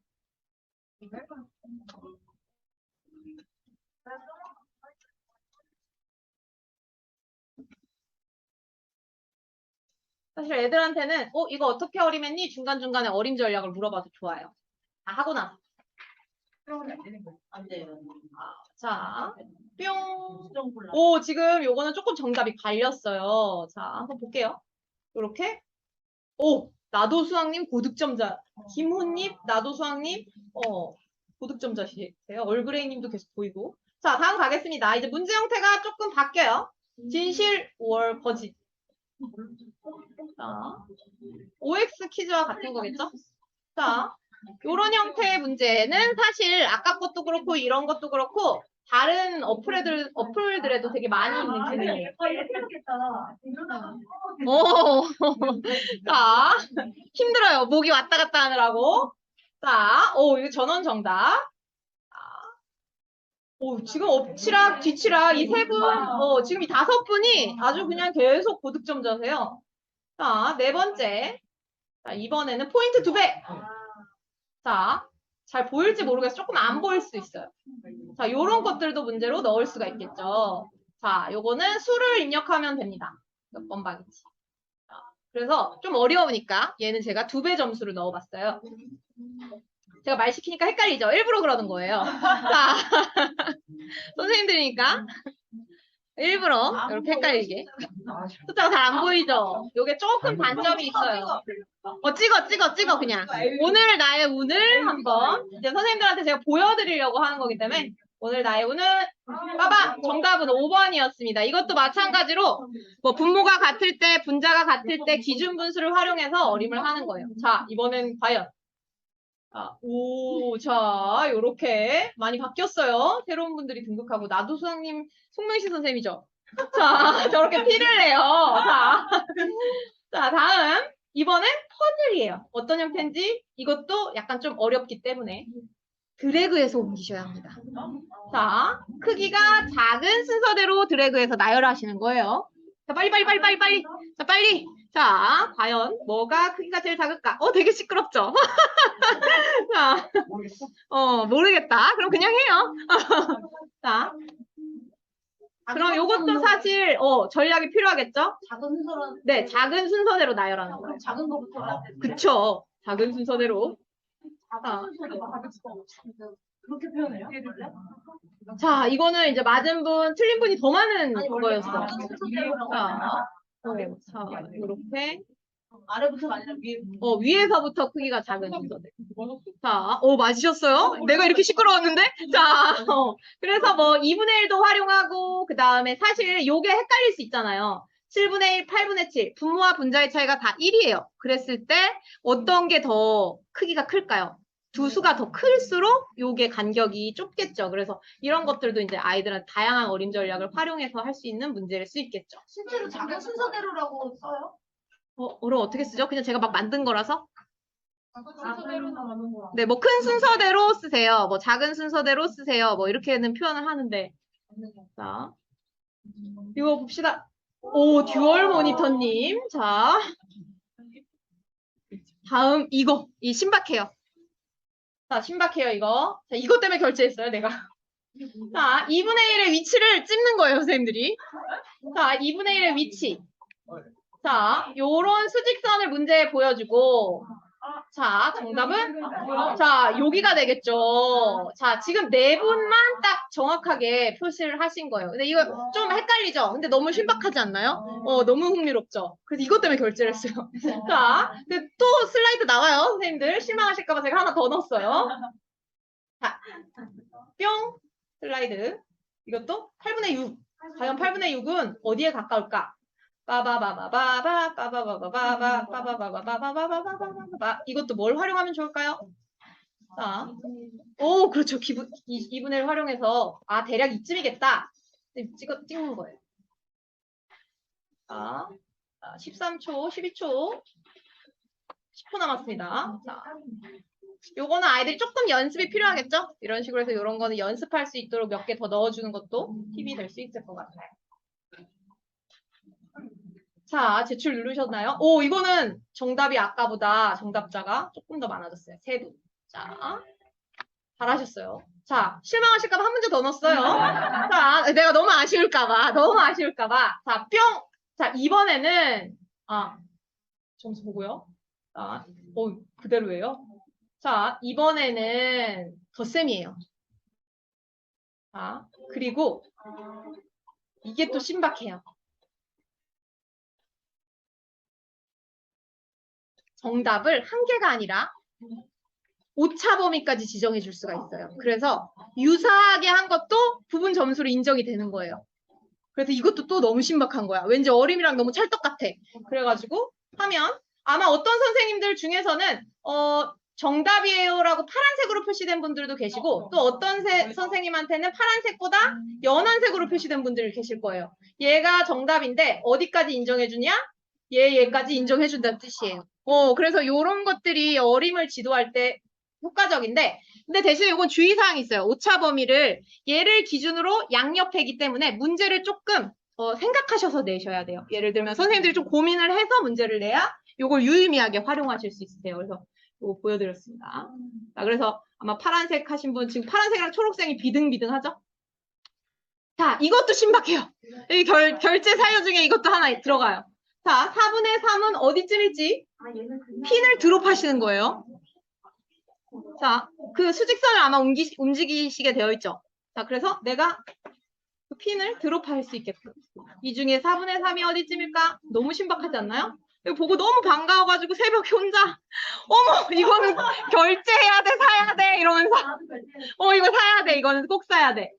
사실 애들한테는 이거 어떻게 어림했니? 중간중간에 어림 전략을 물어봐도 좋아요. 다 하고 나서. 안 돼요. 자, 뿅. 지금 요거는 조금 정답이 갈렸어요. 자, 한번 볼게요. 요렇게. 나도 수학님 고득점자. 김훈님, 나도 수학님, 고득점자시세요. 얼그레이님도 계속 보이고. 자, 다음 가겠습니다. 이제 문제 형태가 조금 바뀌어요. 진실, 월, 거짓. 자, OX 퀴즈와 같은 거겠죠? 자, 요런 형태의 문제는 사실 아까 것도 그렇고 이런 것도 그렇고 다른 어플들에도 되게 많이 있는 질문이에요. 자, 힘들어요. 목이 왔다 갔다 하느라고. 자, 이거 전원 정답. 지금 엎치락, 뒤치락, 이 세 분, 지금 이 5분이 아주 그냥 계속 고득점자세요. 자, 네 번째. 자, 이번에는 포인트 2배. 자, 잘 보일지 모르겠어. 조금 안 보일 수 있어요. 자, 요런 것들도 문제로 넣을 수가 있겠죠. 자, 요거는 수를 입력하면 됩니다. 몇 번 방인지. 그래서 좀 어려우니까 얘는 제가 2배 점수를 넣어봤어요. 제가 말 시키니까 헷갈리죠? 일부러 그러는 거예요. 자, 선생님들이니까 일부러 이렇게 헷갈리게. 숫자가 잘 안 보이죠? 요게 조금 단점이 있어요. 찍어 그냥. 오늘 나의 운을 한번 이제 선생님들한테 제가 보여드리려고 하는 거기 때문에 오늘 나의 운은 빠밤! 정답은 5번이었습니다. 이것도 마찬가지로 뭐 분모가 같을 때, 분자가 같을 때 기준 분수를 활용해서 어림을 하는 거예요. 자, 이번엔 과연 자, 요렇게 많이 바뀌었어요. 새로운 분들이 등극하고 나도 수학님 송명시 선생님이죠. 자, 저렇게 티를 내요. 자, 다음 이번엔 퍼즐이에요. 어떤 형태인지 이것도 약간 좀 어렵기 때문에 드래그해서 옮기셔야 합니다. 자, 크기가 작은 순서대로 드래그해서 나열하시는 거예요. 자, 빨리. 자, 빨리. 자, 과연 뭐가 크기가 제일 작을까? 되게 시끄럽죠? 자, 모르겠다. 그럼 그냥 해요. 자, 그럼 요것도 사실, 전략이 필요하겠죠? 작은 순서로. 네, 작은 순서대로 나열하는 거예요. 작은 거부터 해야 돼. 그쵸. 작은 순서대로. 그렇게 표현해요? 자, 이거는 이제 맞은 분, 틀린 분이 더 많은 거였어. 자, 이렇게. 아래부터가 아니라 위에. 위에서부터 크기가 작은 순서대로. 자, 맞으셨어요? 내가 이렇게 시끄러웠는데? 자, 그래서 뭐 2분의 1도 활용하고, 그 다음에 사실 요게 헷갈릴 수 있잖아요. 7분의 1, 8분의 7. 분모와 분자의 차이가 다 1이에요. 그랬을 때 어떤 게 더 크기가 클까요? 두 수가 더 클수록 요게 간격이 좁겠죠. 그래서 이런 것들도 이제 아이들한테 다양한 어림 전략을 활용해서 할 수 있는 문제일 수 있겠죠. 실제로 작은 순서대로라고 써요? 어로 어떻게 쓰죠? 그냥 제가 막 만든 거라서? 네, 뭐 큰 순서대로 쓰세요. 뭐 작은 순서대로 쓰세요. 뭐 이렇게는 표현을 하는데. 자, 이거 봅시다. 오, 듀얼 모니터님. 자, 다음 이거. 이 신박해요. 자, 신박해요, 이거. 자, 이것 때문에 결제했어요, 내가. 자, 2분의 1의 위치를 찝는 거예요, 선생님들이. 자, 2분의 1의 위치. 자, 요런 수직선을 문제에 보여주고. 자, 정답은? 자, 여기가 되겠죠. 자, 지금 네 분만 딱 정확하게 표시를 하신 거예요. 근데 이거 좀 헷갈리죠? 근데 너무 신박하지 않나요? 너무 흥미롭죠? 그래서 이것 때문에 결제를 했어요. 자, 근데 또 슬라이드 나와요, 선생님들. 실망하실까봐 제가 하나 더 넣었어요. 자, 뿅! 슬라이드. 이것도 8분의 6. 과연 8분의 6은 어디에 가까울까? 빠바바바바바 빠바바바바바 빠바바바바바바바바바바 이것도 뭘 활용하면 좋을까요? 자, 오 그렇죠. 2분의 1 활용해서 아 대략 이쯤이겠다. 찍는 거예요. 자, 13초, 12초, 10초 남았습니다. 자, 요거는 아이들이 조금 연습이 필요하겠죠? 이런 식으로 해서 이런 거는 연습할 수 있도록 몇 개 더 넣어주는 것도 팁이 될 수 있을 것 같아요. 자, 제출 누르셨나요? 오, 이거는 정답이 아까보다 정답자가 조금 더 많아졌어요. 3분. 자, 잘하셨어요. 자, 실망하실까봐 한 문제 더 넣었어요. 자, 내가 너무 아쉬울까봐. 자, 뿅! 자, 이번에는, 점수 보고요. 자, 그대로예요. 자, 이번에는 덧셈이에요. 자, 그리고 이게 또 신박해요. 정답을 한 개가 아니라 오차 범위까지 지정해 줄 수가 있어요. 그래서 유사하게 한 것도 부분 점수로 인정이 되는 거예요. 그래서 이것도 또 너무 신박한 거야. 왠지 어림이랑 너무 찰떡 같아. 그래가지고 하면 아마 어떤 선생님들 중에서는 정답이에요라고 파란색으로 표시된 분들도 계시고 또 어떤 선생님한테는 파란색보다 연한색으로 표시된 분들이 계실 거예요. 얘가 정답인데 어디까지 인정해 주냐? 얘까지 인정해 준다는 뜻이에요. 그래서 이런 것들이 어림을 지도할 때 효과적인데 근데 대신에 이건 주의사항이 있어요. 오차 범위를 얘를 기준으로 양옆이기 때문에 문제를 조금 생각하셔서 내셔야 돼요. 예를 들면 선생님들이 좀 고민을 해서 문제를 내야 이걸 유의미하게 활용하실 수 있으세요. 그래서 이거 보여드렸습니다. 자, 그래서 아마 파란색 하신 분 지금 파란색이랑 초록색이 비등비등하죠? 자, 이것도 신박해요. 이 결제 사유 중에 이것도 하나 들어가요. 자, 4분의 3은 어디쯤일지 핀을 드롭하시는 거예요. 자, 그 수직선을 아마 움직이시게 되어 있죠. 자, 그래서 내가 그 핀을 드롭할 수 있게끔. 이 중에 4분의 3이 어디쯤일까? 너무 신박하지 않나요? 이거 보고 너무 반가워가지고 새벽에 혼자 어머 이거는 결제해야 돼 사야 돼 이러면서 이거 사야 돼 이거는 꼭 사야 돼.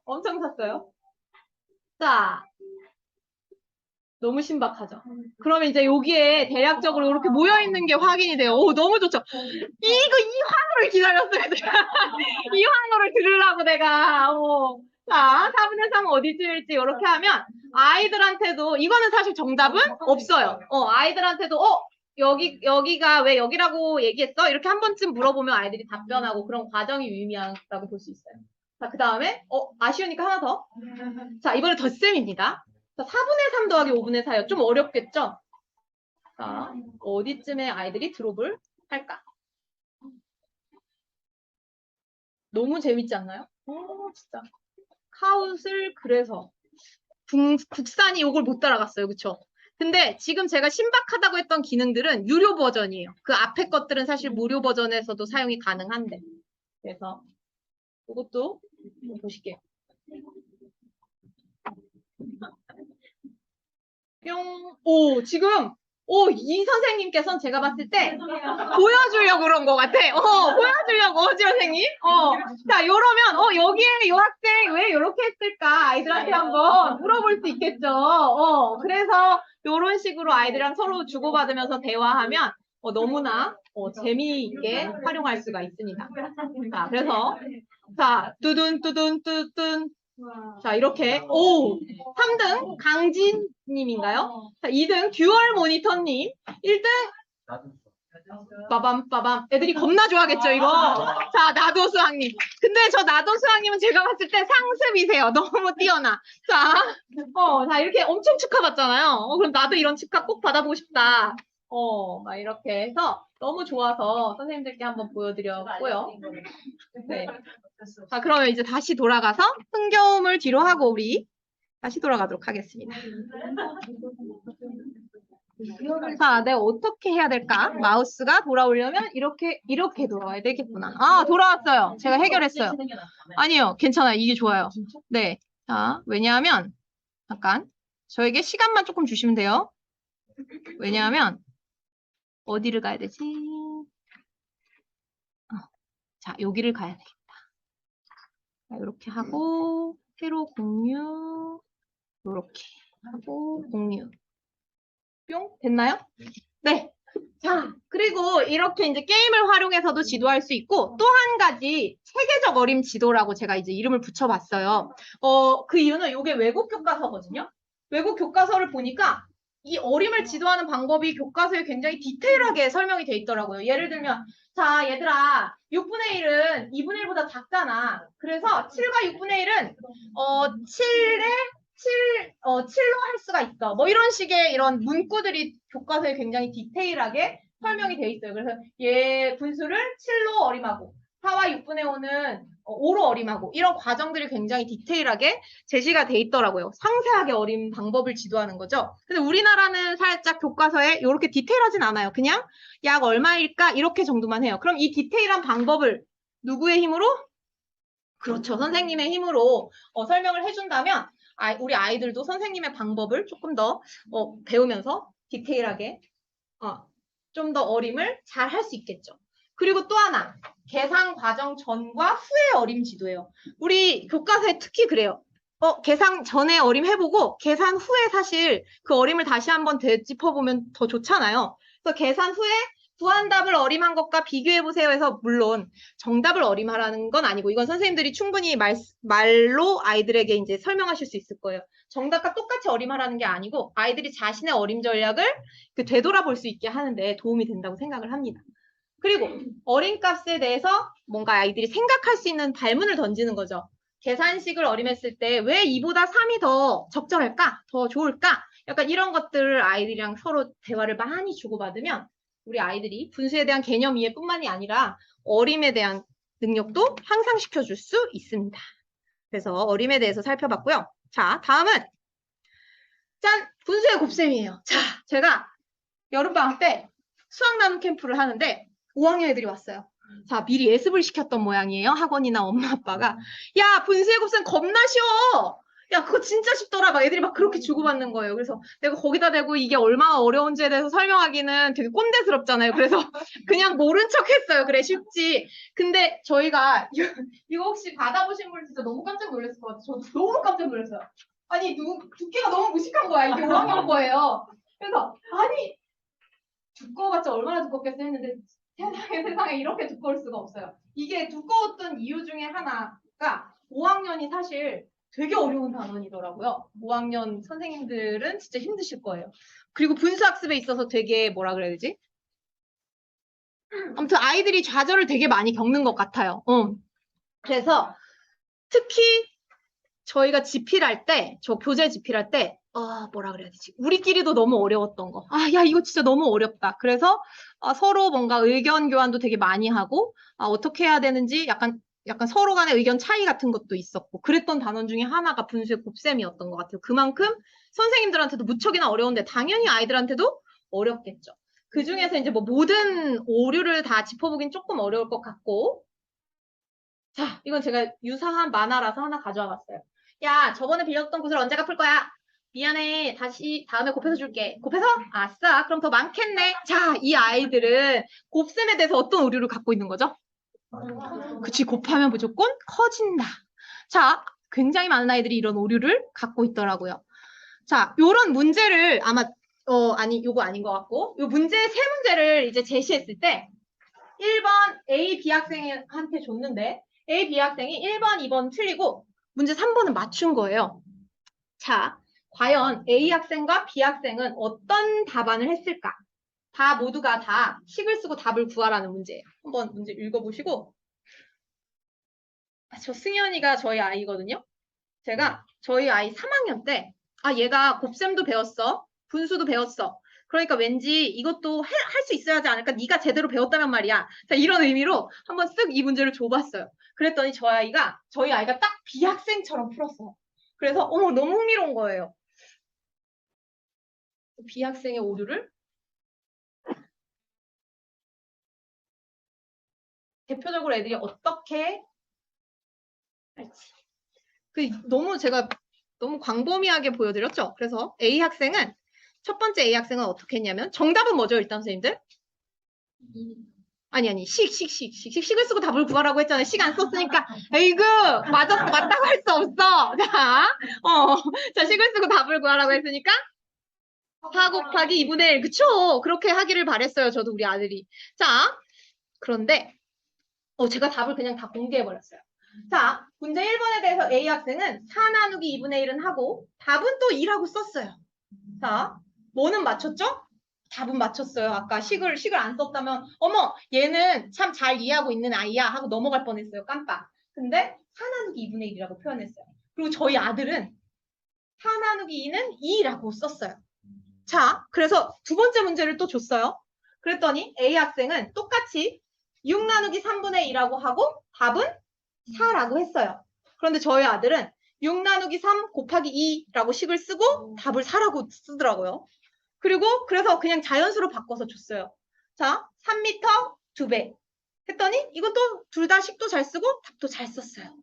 엄청 샀어요. 자. 너무 신박하죠. 그러면 이제 여기에 대략적으로 이렇게 모여있는 게 확인이 돼요. 오, 너무 좋죠. 이 환호를 기다렸어요. 이 환호를 들으려고 내가. 자, 4분의 3은 어디쯤일지 이렇게 하면 아이들한테도 이거는 사실 정답은 없어요. 아이들한테도 여기가 왜 여기라고 얘기했어? 이렇게 한 번쯤 물어보면 아이들이 답변하고 그런 과정이 유의미하다고 볼 수 있어요. 자, 그 다음에 아쉬우니까 하나 더. 자, 이번에 덧셈입니다. 자, 4분의 3 더하기 5분의 4요. 좀 어렵겠죠? 자, 어디쯤에 아이들이 드롭을 할까? 너무 재밌지 않나요? 진짜. 카웃을 그래서 국산이 이걸 못 따라갔어요. 그쵸? 근데 지금 제가 신박하다고 했던 기능들은 유료 버전이에요. 그 앞에 것들은 사실 무료 버전에서도 사용이 가능한데. 그래서 이것도 보실게요. 뿅. 지금, 이 선생님께서는 제가 봤을 때 보여주려고 그런 것 같아. 보여주려고, 지 선생님. 자, 이러면, 여기에 이 학생 왜 이렇게 했을까? 아이들한테 한번 물어볼 수 있겠죠. 그래서 이런 식으로 아이들이랑 서로 주고받으면서 대화하면 너무나 재미있게 활용할 수가 있습니다. 자, 그래서, 자, 뚜둔. 자, 이렇게 3등 강진님인가요? 자, 2등 듀얼 모니터님, 1등 빠밤 빠밤. 애들이 겁나 좋아하겠죠 이거. 자, 나도 수학님. 근데 저 나도 수학님은 제가 봤을 때 상습이세요. 너무 뛰어나. 자, 자 이렇게 엄청 축하받잖아요. 그럼 나도 이런 축하 꼭 받아보고 싶다. 막 이렇게 해서 너무 좋아서 선생님들께 한번 보여드렸고요. 네. 자, 그러면 이제 다시 돌아가서 흥겨움을 뒤로 하고 우리 다시 돌아가도록 하겠습니다. 자, 내가 어떻게 해야 될까? 마우스가 돌아오려면 이렇게 돌아와야 되겠구나. 아, 돌아왔어요. 제가 해결했어요. 아니요, 괜찮아요. 이게 좋아요. 네. 자, 왜냐하면 잠깐 저에게 시간만 조금 주시면 돼요. 왜냐하면 어디를 가야 되지? 자, 여기를 가야 되겠다. 자, 이렇게 하고 새로 공유 이렇게 하고 공유 뿅 됐나요? 네. 자, 그리고 이렇게 이제 게임을 활용해서도 지도할 수 있고 또 한 가지 체계적 어림 지도라고 제가 이제 이름을 붙여봤어요. 그 이유는 이게 외국 교과서거든요. 외국 교과서를 보니까 이 어림을 지도하는 방법이 교과서에 굉장히 디테일하게 설명이 돼 있더라고요. 예를 들면 자, 얘들아 6분의 1은 2분의 1보다 작잖아. 그래서 7과 6분의 1은 7로 할 수가 있어. 뭐 이런 식의 이런 문구들이 교과서에 굉장히 디테일하게 설명이 돼 있어요. 그래서 얘 분수를 7로 어림하고 4와 6분의 5는 5로 어림하고 이런 과정들이 굉장히 디테일하게 제시가 돼 있더라고요. 상세하게 어림 방법을 지도하는 거죠. 근데 우리나라는 살짝 교과서에 이렇게 디테일하진 않아요. 그냥 약 얼마일까 이렇게 정도만 해요. 그럼 이 디테일한 방법을 누구의 힘으로? 그렇죠. 선생님의 힘으로 설명을 해준다면 우리 아이들도 선생님의 방법을 조금 더 배우면서 디테일하게 좀 더 어림을 잘 할 수 있겠죠. 그리고 또 하나 계산 과정 전과 후의 어림 지도예요. 우리 교과서에 특히 그래요. 계산 전에 어림 해보고 계산 후에 사실 그 어림을 다시 한번 되짚어보면 더 좋잖아요. 그래서 계산 후에 구한답을 어림한 것과 비교해보세요 해서 물론 정답을 어림하라는 건 아니고 이건 선생님들이 충분히 말로 아이들에게 이제 설명하실 수 있을 거예요. 정답과 똑같이 어림하라는 게 아니고 아이들이 자신의 어림 전략을 되돌아볼 수 있게 하는데 도움이 된다고 생각을 합니다. 그리고 어림값에 대해서 뭔가 아이들이 생각할 수 있는 발문을 던지는 거죠. 계산식을 어림했을 때 왜 2보다 3이 더 적절할까? 더 좋을까? 약간 이런 것들을 아이들이랑 서로 대화를 많이 주고받으면 우리 아이들이 분수에 대한 개념 이해뿐만이 아니라 어림에 대한 능력도 향상시켜줄 수 있습니다. 그래서 어림에 대해서 살펴봤고요. 자, 다음은 짠! 분수의 곱셈이에요. 자, 제가 여름방학 때 수학나눔 캠프를 하는데 5학년 애들이 왔어요. 자, 미리 예습을 시켰던 모양이에요. 학원이나 엄마 아빠가. 야, 분수의 곱셈 겁나 쉬워. 야, 그거 진짜 쉽더라. 막 애들이 막 그렇게 주고받는 거예요. 그래서 내가 거기다 대고 이게 얼마나 어려운지에 대해서 설명하기는 되게 꼰대스럽잖아요. 그래서 그냥 모른 척 했어요. 그래, 쉽지. 근데 저희가 이거 혹시 받아보신 분 진짜 너무 깜짝 놀랐을 것 같아요. 저도 너무 깜짝 놀랐어요. 아니, 두께가 너무 무식한 거야. 이게 5학년 거예요. 그래서 아니, 두꺼워봤자 얼마나 두껍겠어 했는데 세상에 이렇게 두꺼울 수가 없어요. 이게 두꺼웠던 이유 중에 하나가 5학년이 사실 되게 어려운 단원이더라고요. 5학년 선생님들은 진짜 힘드실 거예요. 그리고 분수학습에 있어서 되게 뭐라 그래야 되지? 아무튼 아이들이 좌절을 되게 많이 겪는 것 같아요. 그래서 특히 저희가 집필할 때, 저 교재 집필할 때 뭐라 그래야 되지? 우리끼리도 너무 어려웠던 거. 야, 이거 진짜 너무 어렵다. 그래서 서로 뭔가 의견 교환도 되게 많이 하고 어떻게 해야 되는지 약간 서로 간의 의견 차이 같은 것도 있었고 그랬던 단원 중에 하나가 분수의 곱셈이었던 것 같아요. 그만큼 선생님들한테도 무척이나 어려운데 당연히 아이들한테도 어렵겠죠. 그 중에서 이제 뭐 모든 오류를 다 짚어보긴 조금 어려울 것 같고 자, 이건 제가 유사한 만화라서 하나 가져와 봤어요. 야, 저번에 빌렸던 구슬 언제 갚을 거야? 미안해. 다시 다음에 곱해서 줄게. 곱해서? 아싸. 그럼 더 많겠네. 자, 이 아이들은 곱셈에 대해서 어떤 오류를 갖고 있는 거죠? 그치, 곱하면 무조건 커진다. 자, 굉장히 많은 아이들이 이런 오류를 갖고 있더라고요. 자, 요런 문제를 아마 아니, 요거 아닌 것 같고 요 문제 세 문제를 이제 제시했을 때 1번 A, B 학생한테 줬는데 A, B 학생이 1번, 2번 틀리고 문제 3번은 맞춘 거예요. 자, 과연 A 학생과 B 학생은 어떤 답안을 했을까? 다 모두가 다 식을 쓰고 답을 구하라는 문제예요. 한번 문제 읽어보시고. 저 승현이가 저희 아이거든요. 제가 저희 아이 3학년 때, 얘가 곱셈도 배웠어. 분수도 배웠어. 그러니까 왠지 이것도 할 수 있어야 하지 않을까? 네가 제대로 배웠다면 말이야. 자, 이런 의미로 한번 쓱 이 문제를 줘봤어요. 그랬더니 저희 아이가 딱 B학생처럼 풀었어요. 그래서 어머 너무 흥미로운 거예요. B학생의 오류를 대표적으로 애들이 어떻게 할지. 제가 너무 광범위하게 보여드렸죠? 그래서 첫 번째 A 학생은 어떻게 했냐면, 정답은 뭐죠, 일단 선생님들? 아니, 식을 쓰고 답을 구하라고 했잖아요. 식 안 썼으니까, 에이그, 맞다고 할 수 없어. 자, 식을 쓰고 답을 구하라고 했으니까, 4 곱하기 2분의 1. 그쵸? 그렇게 하기를 바랬어요, 저도 우리 아들이. 자, 그런데, 제가 답을 그냥 다 공개해버렸어요. 자, 문제 1번에 대해서 A 학생은 4 나누기 2분의 1은 하고, 답은 또 2라고 썼어요. 자, 뭐는 맞췄죠? 답은 맞췄어요. 아까 식을 안 썼다면, 어머, 얘는 참 잘 이해하고 있는 아이야 하고 넘어갈 뻔했어요. 깜빡. 근데 4 나누기 2분의 1이라고 표현했어요. 그리고 저희 아들은 4 나누기 2는 2라고 썼어요. 자, 그래서 두 번째 문제를 또 줬어요. 그랬더니 A 학생은 똑같이 6 나누기 3분의 2라고 하고 답은 4라고 했어요. 그런데 저희 아들은 6 나누기 3 곱하기 2라고 식을 쓰고 답을 4라고 쓰더라고요. 그리고 그래서 그냥 자연수로 바꿔서 줬어요. 자, 3m 2배 했더니 이것도 둘 다 식도 잘 쓰고 답도 잘 썼어요.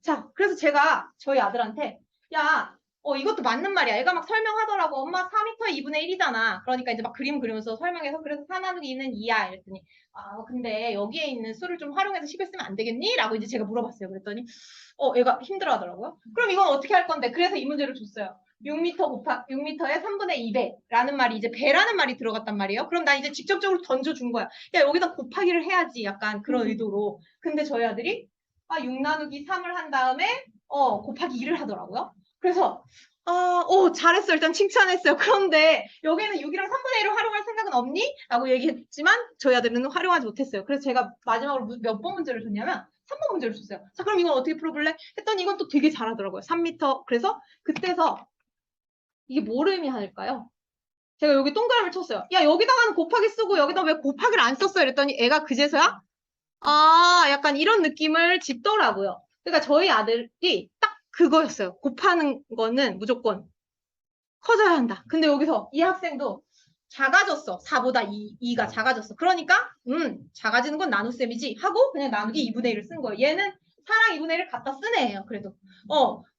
자, 그래서 제가 저희 아들한테 야, 이것도 맞는 말이야. 애가 막 설명하더라고. 엄마 4m 2분의 1이잖아. 그러니까 이제 막 그림 그리면서 설명해서 그래서 4 나누기 2는 2야. 이랬더니 근데 여기에 있는 수를 좀 활용해서 식을 쓰면 안 되겠니? 라고 이제 제가 물어봤어요. 그랬더니 애가 힘들어 하더라고요. 그럼 이건 어떻게 할 건데? 그래서 이 문제를 줬어요. 6m의 3분의 2배라는 말이 이제 배라는 말이 들어갔단 말이에요. 그럼 난 이제 직접적으로 던져준 거야. 야, 여기다 곱하기를 해야지. 약간 그런 의도로. 근데 저희 아들이 6 나누기 3을 한 다음에 곱하기 2를 하더라고요. 그래서 잘했어. 일단 칭찬했어요. 그런데 여기에는 6이랑 3분의 1을 활용할 생각은 없니? 라고 얘기했지만 저희 아들은 활용하지 못했어요. 그래서 제가 마지막으로 몇 번 문제를 줬냐면 3번 문제를 줬어요. 자, 그럼 이건 어떻게 풀어볼래? 했더니 이건 또 되게 잘하더라고요. 3m. 그래서 그때서 이게 뭘 의미할까요? 제가 여기 동그라미를 쳤어요. 야, 여기다가는 곱하기 쓰고 여기다 왜 곱하기를 안 썼어요? 이랬더니 애가 그제서야 약간 이런 느낌을 짓더라고요. 그러니까 저희 아들이 딱 그거였어요. 곱하는 거는 무조건 커져야 한다. 근데 여기서 이 학생도 작아졌어. 4보다 2가 작아졌어. 그러니까 작아지는 건 나눗셈이지 하고 그냥 나누기 2분의 1을 쓴 거예요. 얘는 4랑 2분의 1을 갖다 쓴 애예요. 그래도.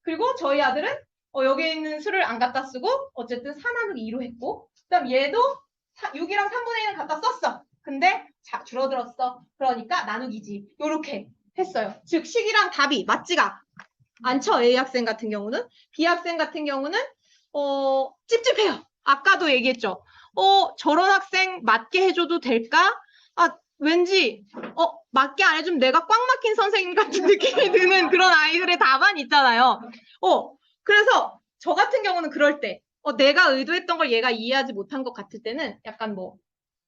그리고 저희 아들은 여기에 있는 수를 안 갖다 쓰고 어쨌든 4 나누기 2로 했고 그다음 얘도 6이랑 3분의 1을 갖다 썼어. 근데 줄어들었어. 그러니까 나누기지. 요렇게 했어요. 즉 식이랑 답이 맞지가 않죠. A 학생 같은 경우는. B 학생 같은 경우는 찝찝해요. 아까도 얘기했죠. 저런 학생 맞게 해줘도 될까? 왠지 맞게 안 해주면 내가 꽉 막힌 선생님 같은 느낌이 드는 그런 아이들의 답안 있잖아요. 그래서 저 같은 경우는 그럴 때 내가 의도했던 걸 얘가 이해하지 못한 것 같을 때는 약간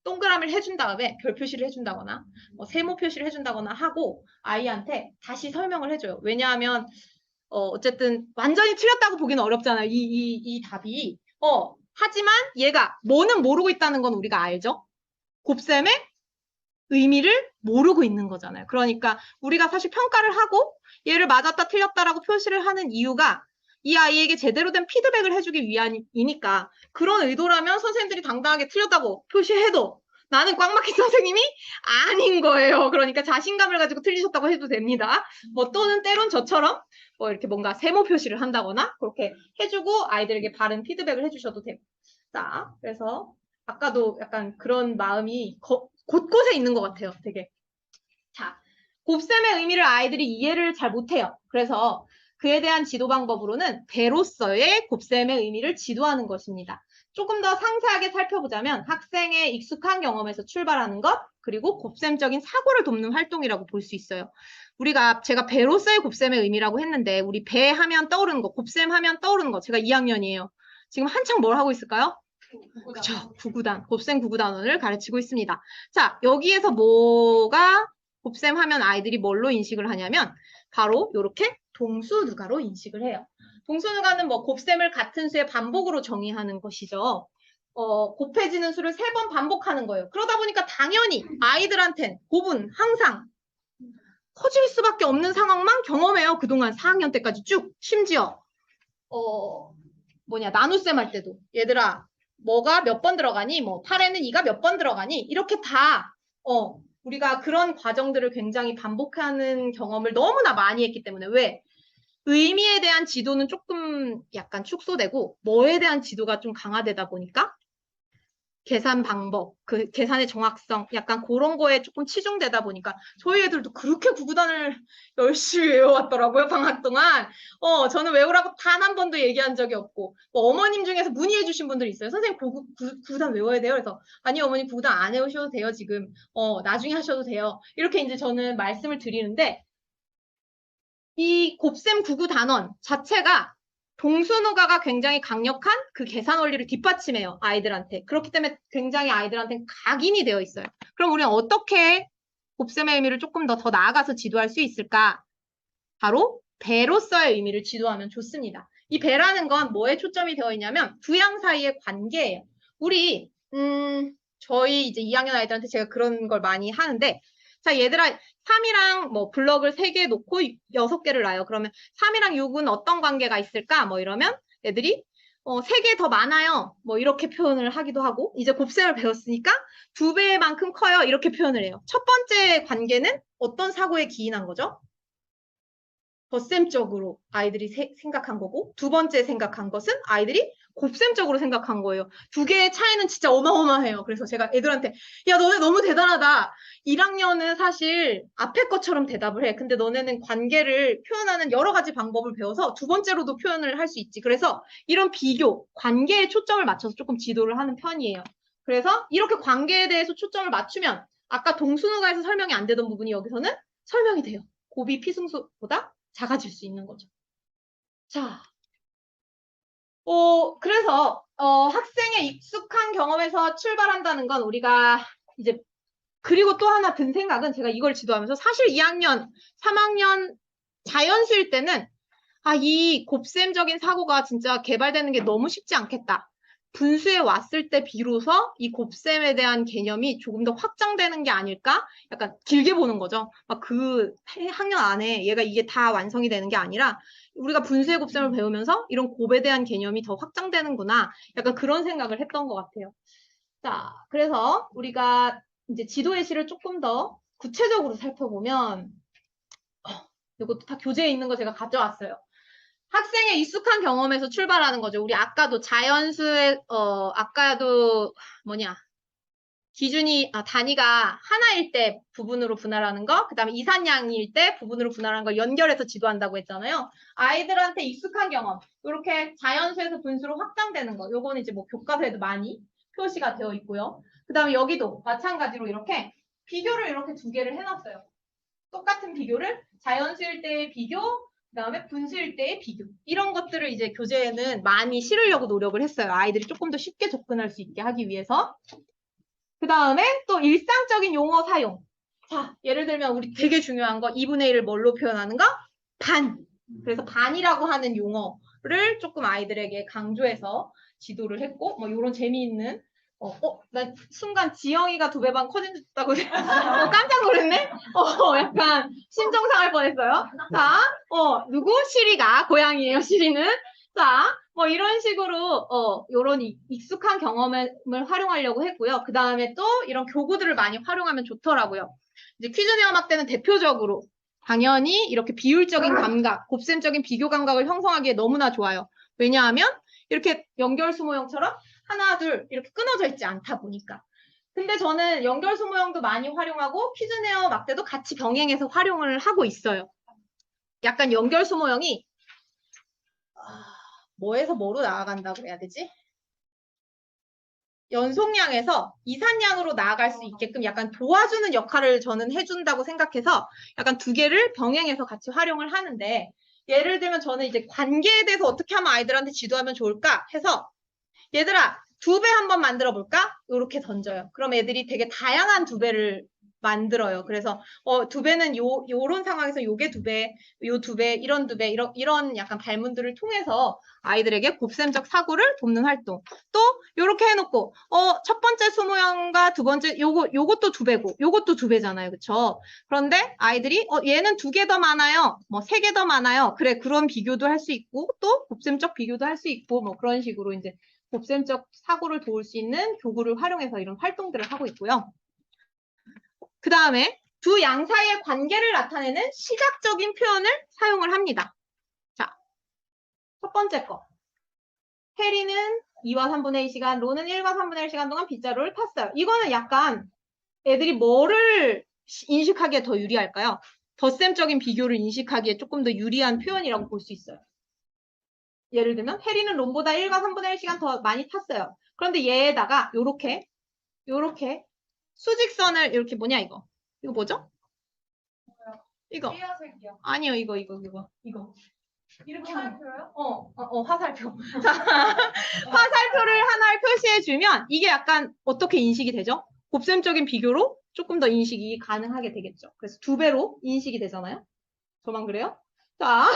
동그라미를 해준 다음에 별 표시를 해준다거나 세모 표시를 해준다거나 하고 아이한테 다시 설명을 해줘요. 왜냐하면 어쨌든 완전히 틀렸다고 보기는 어렵잖아요. 이 답이. 하지만 얘가 뭐는 모르고 있다는 건 우리가 알죠. 곱셈의 의미를 모르고 있는 거잖아요. 그러니까 우리가 사실 평가를 하고 얘를 맞았다 틀렸다라고 표시를 하는 이유가 이 아이에게 제대로 된 피드백을 해주기 위함이니까 그런 의도라면 선생님들이 당당하게 틀렸다고 표시해도 나는 꽉 막힌 선생님이 아닌 거예요. 그러니까 자신감을 가지고 틀리셨다고 해도 됩니다. 또는 때론 저처럼 이렇게 뭔가 세모 표시를 한다거나 그렇게 해주고 아이들에게 바른 피드백을 해주셔도 돼요. 자, 그래서 아까도 약간 그런 마음이 곳곳에 있는 것 같아요. 되게. 자, 곱셈의 의미를 아이들이 이해를 잘 못해요. 그래서 그에 대한 지도 방법으로는 배로서의 곱셈의 의미를 지도하는 것입니다. 조금 더 상세하게 살펴보자면 학생의 익숙한 경험에서 출발하는 것, 그리고 곱셈적인 사고를 돕는 활동이라고 볼 수 있어요. 제가 배로서의 곱셈의 의미라고 했는데 우리 배 하면 떠오르는 거, 곱셈 하면 떠오르는 거. 제가 2학년이에요. 지금 한창 뭘 하고 있을까요? 그쵸. 구구단, 곱셈 구구단원을 가르치고 있습니다. 자, 여기에서 뭐가 곱셈 하면 아이들이 뭘로 인식을 하냐면 바로 이렇게 동수누가로 인식을 해요. 동수누가는 뭐 곱셈을 같은 수의 반복으로 정의하는 것이죠. 곱해지는 수를 3번 반복하는 거예요. 그러다 보니까 당연히 아이들한텐 곱은 항상 커질 수밖에 없는 상황만 경험해요. 그동안 4학년 때까지 쭉. 심지어 나눗셈 할 때도 얘들아 뭐가 몇 번 들어가니? 뭐 8에는 2가 몇 번 들어가니? 이렇게 다 우리가 그런 과정들을 굉장히 반복하는 경험을 너무나 많이 했기 때문에 왜? 의미에 대한 지도는 조금 약간 축소되고 뭐에 대한 지도가 좀 강화되다 보니까 계산 방법, 그 계산의 정확성, 약간 그런 거에 조금 치중되다 보니까 저희 애들도 그렇게 구구단을 열심히 외워왔더라고요, 방학 동안. 저는 외우라고 단 한 번도 얘기한 적이 없고, 뭐 어머님 중에서 문의해 주신 분들이 있어요. 선생님, 구구단 외워야 돼요. 그래서, 아니, 어머니 구구단 안 외우셔도 돼요, 지금. 나중에 하셔도 돼요. 이렇게 이제 저는 말씀을 드리는데, 이 곱셈 구구단원 자체가 동수누가가 굉장히 강력한 그 계산 원리를 뒷받침해요. 아이들한테. 그렇기 때문에 굉장히 아이들한테는 각인이 되어 있어요. 그럼 우리는 어떻게 곱셈의 의미를 조금 더 나아가서 지도할 수 있을까? 바로 배로서의 의미를 지도하면 좋습니다. 이 배라는 건 뭐에 초점이 되어 있냐면 두 양 사이의 관계예요. 우리 저희 이제 2학년 아이들한테 제가 그런 걸 많이 하는데 자, 얘들아 3이랑 뭐 블럭을 3개 놓고 6개를 놔요. 그러면 3이랑 6은 어떤 관계가 있을까? 뭐 이러면 애들이 3개 더 많아요. 뭐 이렇게 표현을 하기도 하고 이제 곱셈을 배웠으니까 2배만큼 커요. 이렇게 표현을 해요. 첫 번째 관계는 어떤 사고에 기인한 거죠? 덧셈적으로 아이들이 생각한 거고 두 번째 생각한 것은 아이들이 곱셈적으로 생각한 거예요. 두 개의 차이는 진짜 어마어마해요. 그래서 제가 애들한테 야 너네 너무 대단하다. 1학년은 사실 앞에 것처럼 대답을 해. 근데 너네는 관계를 표현하는 여러 가지 방법을 배워서 두 번째로도 표현을 할 수 있지. 그래서 이런 비교, 관계에 초점을 맞춰서 조금 지도를 하는 편이에요. 그래서 이렇게 관계에 대해서 초점을 맞추면 아까 동수누가에서 설명이 안 되던 부분이 여기서는 설명이 돼요. 곱이 피승수보다 작아질 수 있는 거죠. 자, 그래서 학생의 익숙한 경험에서 출발한다는 건 우리가 이제 그리고 또 하나 든 생각은 제가 이걸 지도하면서 사실 2학년, 3학년 자연수일 때는 이 곱셈적인 사고가 진짜 개발되는 게 너무 쉽지 않겠다. 분수에 왔을 때 비로소 이 곱셈에 대한 개념이 조금 더 확장되는 게 아닐까? 약간 길게 보는 거죠. 막 그 학년 안에 얘가 이게 다 완성이 되는 게 아니라 우리가 분수의 곱셈을 배우면서 이런 곱에 대한 개념이 더 확장되는구나. 약간 그런 생각을 했던 것 같아요. 자, 그래서 우리가 이제 지도 예시를 조금 더 구체적으로 살펴보면 이것도 다 교재에 있는 거 제가 가져왔어요. 학생의 익숙한 경험에서 출발하는 거죠. 우리 아까도 자연수의 아까도 기준이 단위가 하나일 때 부분으로 분할하는 거, 그다음에 이산양일 때 부분으로 분할하는 거 연결해서 지도한다고 했잖아요. 아이들한테 익숙한 경험, 이렇게 자연수에서 분수로 확장되는 거, 요거는 이제 뭐 교과서에도 많이 표시가 되어 있고요. 그다음에 여기도 마찬가지로 이렇게 비교를 이렇게 두 개를 해놨어요. 똑같은 비교를 자연수일 때의 비교, 그다음에 분수일 때의 비교. 이런 것들을 이제 교재에는 많이 실으려고 노력을 했어요. 아이들이 조금 더 쉽게 접근할 수 있게 하기 위해서. 그다음에 또 일상적인 용어 사용. 자, 예를 들면 우리 되게 중요한 거 2분의 1을 뭘로 표현하는 거? 반. 그래서 반이라고 하는 용어를 조금 아이들에게 강조해서 지도를 했고 뭐 이런 재미있는 나 순간 지영이가 2배 반 커진다고 깜짝 놀랐네? 약간 심정 상할 뻔했어요. 자, 누구? 시리가 고양이에요, 시리는. 자, 뭐 이런 식으로 이런 익숙한 경험을 활용하려고 했고요. 그 다음에 또 이런 교구들을 많이 활용하면 좋더라고요. 이제 퀴즈 내어막 때는 대표적으로 당연히 이렇게 비율적인 감각, 곱셈적인 비교 감각을 형성하기에 너무나 좋아요. 왜냐하면 이렇게 연결수 모형처럼 하나, 둘 이렇게 끊어져 있지 않다 보니까. 근데 저는 연결수 모형도 많이 활용하고 퀴즈 내어막 때도 같이 병행해서 활용을 하고 있어요. 약간 연결수 모형이 뭐에서 뭐로 나아간다고 해야 되지? 연속량에서 이산량으로 나아갈 수 있게끔 약간 도와주는 역할을 저는 해준다고 생각해서 약간 두 개를 병행해서 같이 활용을 하는데 예를 들면 저는 이제 관계에 대해서 어떻게 하면 아이들한테 지도하면 좋을까 해서 얘들아 두 배 한번 만들어 볼까? 이렇게 던져요. 그럼 애들이 되게 다양한 두 배를 만들어요. 그래서 두 배는 요런 상황에서 요게 두 배, 요 두 배, 이런 두 배, 이런 약간 발문들을 통해서 아이들에게 곱셈적 사고를 돕는 활동. 또 요렇게 해놓고 첫 번째 수모형과 두 번째 요것도 두 배고 요것도 두 배잖아요. 그쵸? 그런데 아이들이 얘는 두 개 더 많아요. 뭐 세 개 더 많아요. 그래, 그런 비교도 할 수 있고 또 곱셈적 비교도 할 수 있고 뭐 그런 식으로 이제 곱셈적 사고를 도울 수 있는 교구를 활용해서 이런 활동들을 하고 있고요. 그 다음에 두 양 사이의 관계를 나타내는 시각적인 표현을 사용을 합니다. 자, 첫 번째 거. 해리는 2와 3분의 1시간, 로는 1과 3분의 1시간 동안 빗자루를 탔어요. 이거는 약간 애들이 뭐를 인식하기에 더 유리할까요? 덧셈적인 비교를 인식하기에 조금 더 유리한 표현이라고 볼 수 있어요. 예를 들면 해리는 론보다 1과 3분의 1시간 더 많이 탔어요. 그런데 얘에다가 요렇게 수직선을 이렇게 뭐냐 이거 뭐죠? 이거 삐어색이요. 아니요 이거 이렇게 하표요? 화살표. 자, 화살표를 하나를 표시해주면 이게 약간 어떻게 인식이 되죠? 곱셈적인 비교로 조금 더 인식이 가능하게 되겠죠. 그래서 두 배로 인식이 되잖아요. 저만 그래요? 자,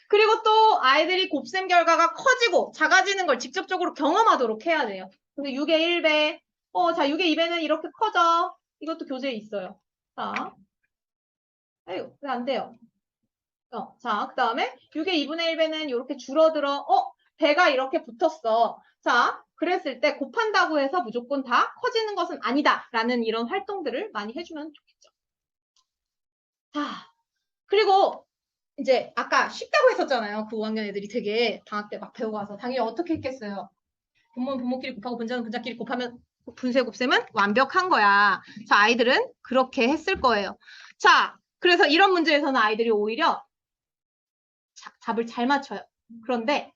그리고 또 아이들이 곱셈 결과가 커지고 작아지는 걸 직접적으로 경험하도록 해야 돼요. 그래서 6의 1배, 자, 6의 2배는 이렇게 커져. 이것도 교재에 있어요. 자, 아유, 왜 안 돼요? 자, 그 다음에 6의 2분의 1배는 이렇게 줄어들어. 배가 이렇게 붙었어. 자, 그랬을 때 곱한다고 해서 무조건 다 커지는 것은 아니다. 라는 이런 활동들을 많이 해주면 좋겠죠. 자, 그리고 이제 아까 쉽다고 했었잖아요. 그 5학년 애들이 되게 방학 때 막 배우고 와서 당연히 어떻게 했겠어요. 분모는 분모끼리 곱하고 분자는 분자끼리 곱하면 분수의 곱셈은 완벽한 거야. 자, 아이들은 그렇게 했을 거예요. 자, 그래서 이런 문제에서는 아이들이 오히려 답을 잘 맞춰요. 그런데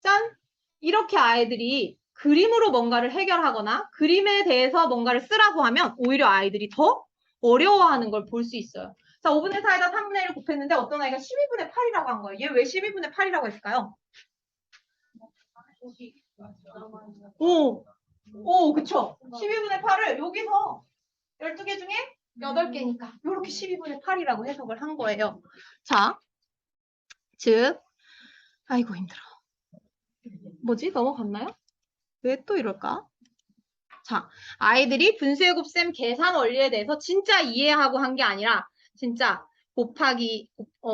짠! 이렇게 아이들이 그림으로 뭔가를 해결하거나 그림에 대해서 뭔가를 쓰라고 하면 오히려 아이들이 더 어려워하는 걸 볼 수 있어요. 자, 5분의 4에다 3분의 1을 곱했는데 어떤 아이가 12분의 8이라고 한 거예요. 얘 왜 12분의 8이라고 했을까요? 그쵸. 12분의 8을 여기서 12개 중에 8개니까 이렇게 12분의 8이라고 해석을 한 거예요. 자, 즉, 아이고 힘들어. 뭐지? 넘어갔나요? 왜 또 이럴까? 자, 아이들이 분수의 곱셈 계산 원리에 대해서 진짜 이해하고 한 게 아니라 진짜 곱하기,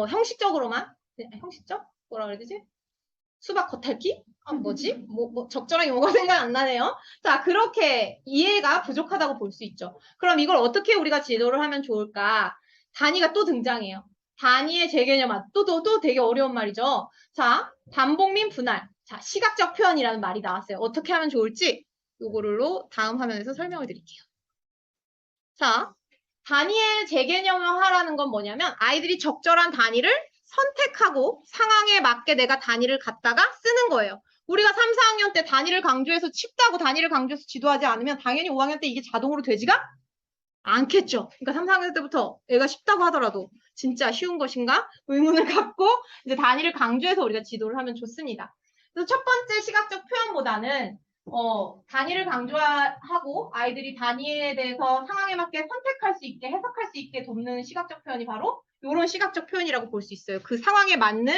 형식적으로만, 형식적? 뭐라 그래야 되지? 수박 겉핥기? 뭐지? 적절한 용어가 생각 안 나네요. 자, 그렇게 이해가 부족하다고 볼 수 있죠. 그럼 이걸 어떻게 우리가 지도를 하면 좋을까? 단위가 또 등장해요. 단위의 재개념화. 또 되게 어려운 말이죠. 자, 반복민 분할. 자, 시각적 표현이라는 말이 나왔어요. 어떻게 하면 좋을지 요거를로 다음 화면에서 설명을 드릴게요. 자, 단위의 재개념화라는 건 뭐냐면 아이들이 적절한 단위를 선택하고 상황에 맞게 내가 단위를 갖다가 쓰는 거예요. 우리가 3, 4학년 때 단위를 강조해서 쉽다고 단위를 강조해서 지도하지 않으면 당연히 5학년 때 이게 자동으로 되지가 않겠죠. 그러니까 3, 4학년 때부터 애가 쉽다고 하더라도 진짜 쉬운 것인가? 의문을 갖고 이제 단위를 강조해서 우리가 지도를 하면 좋습니다. 그래서 첫 번째 시각적 표현보다는 단위를 강조하고 아이들이 단위에 대해서 상황에 맞게 선택할 수 있게 해석할 수 있게 돕는 시각적 표현이 바로 이런 시각적 표현이라고 볼 수 있어요. 그 상황에 맞는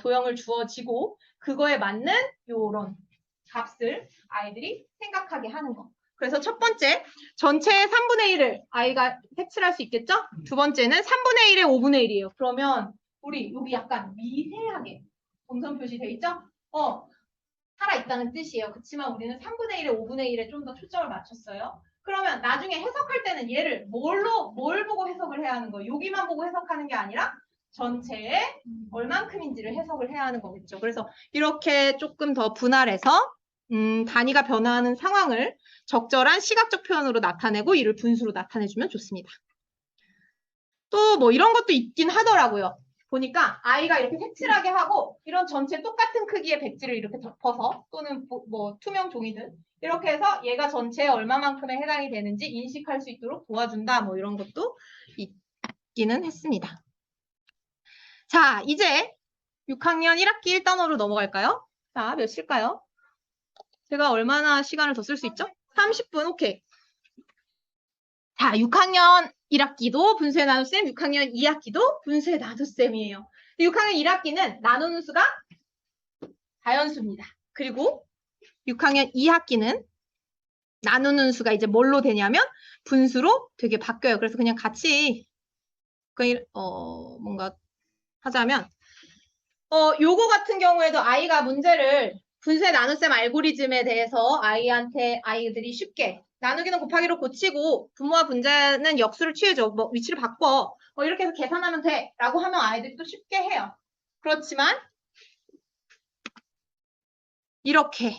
도형을 주어지고 그거에 맞는 이런 값을 아이들이 생각하게 하는 거. 그래서 첫 번째, 전체의 3분의 1을 아이가 색칠할 수 있겠죠? 두 번째는 3분의 1의 5분의 1이에요. 그러면 우리 여기 약간 미세하게 동선 표시돼 있죠? 살아있다는 뜻이에요. 그렇지만 우리는 3분의 1에 5분의 1에 좀 더 초점을 맞췄어요. 그러면 나중에 해석할 때는 얘를 뭘 보고 해석을 해야 하는 거예요? 여기만 보고 해석하는 게 아니라 전체에 얼만큼인지를 해석을 해야 하는 거겠죠. 그래서 이렇게 조금 더 분할해서 단위가 변화하는 상황을 적절한 시각적 표현으로 나타내고 이를 분수로 나타내주면 좋습니다. 또 뭐 이런 것도 있긴 하더라고요. 보니까 아이가 이렇게 색칠하게 하고 이런 전체 똑같은 크기의 백지를 이렇게 덮어서 또는 뭐 투명 종이든 이렇게 해서 얘가 전체에 얼마만큼에 해당이 되는지 인식할 수 있도록 도와준다. 뭐 이런 것도 있기는 했습니다. 자, 이제 6학년 1학기 1단원으로 넘어갈까요? 자, 몇 시일까요? 제가 얼마나 시간을 더 쓸 수 있죠? 30분, 오케이. 자, 6학년 1학기도 분수의 나눗셈, 6학년 2학기도 분수의 나눗셈이에요. 6학년 1학기는 나누는 수가 자연수입니다. 그리고 6학년 2학기는 나누는 수가 이제 뭘로 되냐면 분수로 되게 바뀌어요. 그래서 그냥 같이 뭔가 하자면 요거 같은 경우에도 아이가 문제를 분수의 나눗셈 알고리즘에 대해서 아이들이 쉽게 나누기는 곱하기로 고치고 분모와 분자는 역수를 취해줘. 뭐 위치를 바꿔. 이렇게 해서 계산하면 돼. 라고 하면 아이들이 또 쉽게 해요. 그렇지만 이렇게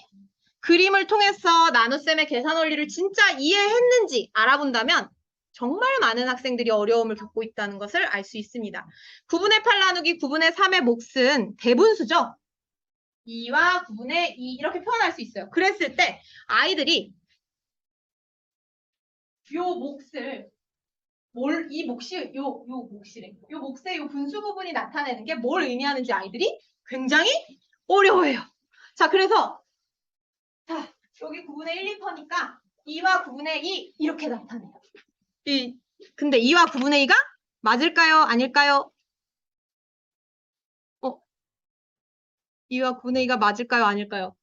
그림을 통해서 나눗셈의 계산 원리를 진짜 이해했는지 알아본다면 정말 많은 학생들이 어려움을 겪고 있다는 것을 알 수 있습니다. 9분의 8 나누기 9분의 3의 몫은 대분수죠. 2와 9분의 2 이렇게 표현할 수 있어요. 그랬을 때 아이들이 요 몫을 이 몫이 요 몫의 요 분수 부분이 나타내는 게 뭘 의미하는지 아이들이 굉장히 어려워해요. 자, 그래서 자, 여기 9분의 1, 2터니까 2와 9분의 2 이렇게 나타내요. 근데 2와 9분의 2가 맞을까요? 아닐까요? 2와 9분의 2가 맞을까요? 아닐까요?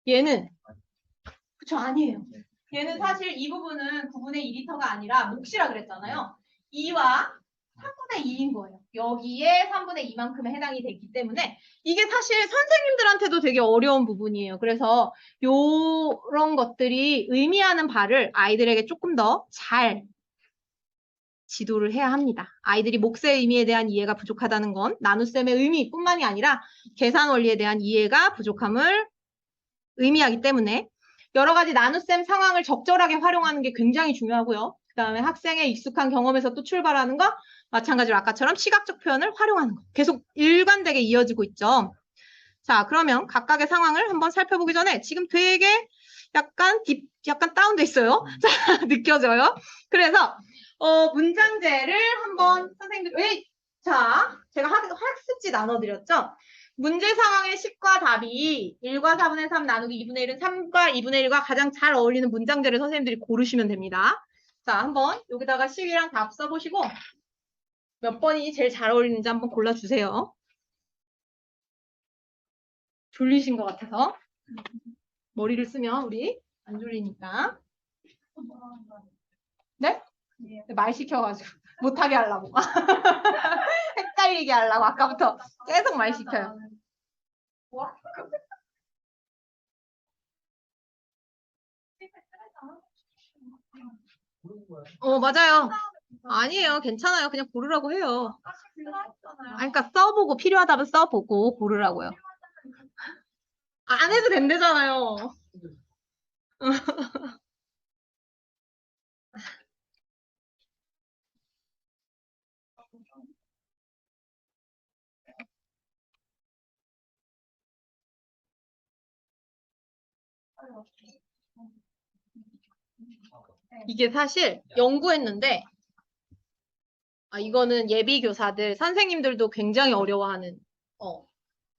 얘는 그쵸, 아니에요. 얘는 사실 이 부분은 9분의 2리터가 아니라 몫이라 그랬잖아요. 2와 3분의 2인 거예요. 여기에 3분의 2만큼에 해당이 되기 때문에 이게 사실 선생님들한테도 되게 어려운 부분이에요. 그래서 요런 것들이 의미하는 바를 아이들에게 조금 더 잘 지도를 해야 합니다. 아이들이 몫의 의미에 대한 이해가 부족하다는 건 나눗셈의 의미뿐만이 아니라 계산 원리에 대한 이해가 부족함을 의미하기 때문에 여러 가지 나눗셈 상황을 적절하게 활용하는 게 굉장히 중요하고요. 그 다음에 학생의 익숙한 경험에서 또 출발하는 거 마찬가지로 아까처럼 시각적 표현을 활용하는 거 계속 일관되게 이어지고 있죠. 자, 그러면 각각의 상황을 한번 살펴보기 전에 지금 되게 약간 다운돼 있어요. 자, 느껴져요. 그래서 문장제를 한번 선생님들 자, 제가 학습지 나눠드렸죠. 문제 상황의 10과 답이 1과 4분의 3 나누기 2분의 1은 3과 2분의 1과 가장 잘 어울리는 문장제를 선생님들이 고르시면 됩니다. 자, 한번 여기다가 10이랑 답 써보시고 몇 번이 제일 잘 어울리는지 한번 골라주세요. 졸리신 것 같아서 머리를 쓰면 우리 안 졸리니까. 네? 말 시켜가지고 못하게 하려고 헷갈리게 하려고 아까부터 계속 말 시켜요. 맞아요. 아니에요. 괜찮아요. 그냥 고르라고 해요. 그러니까 써보고 필요하다면 써보고 고르라고요. 안 해도 된대잖아요. 이게 사실 연구했는데 이거는 예비 교사들 선생님들도 굉장히 어려워하는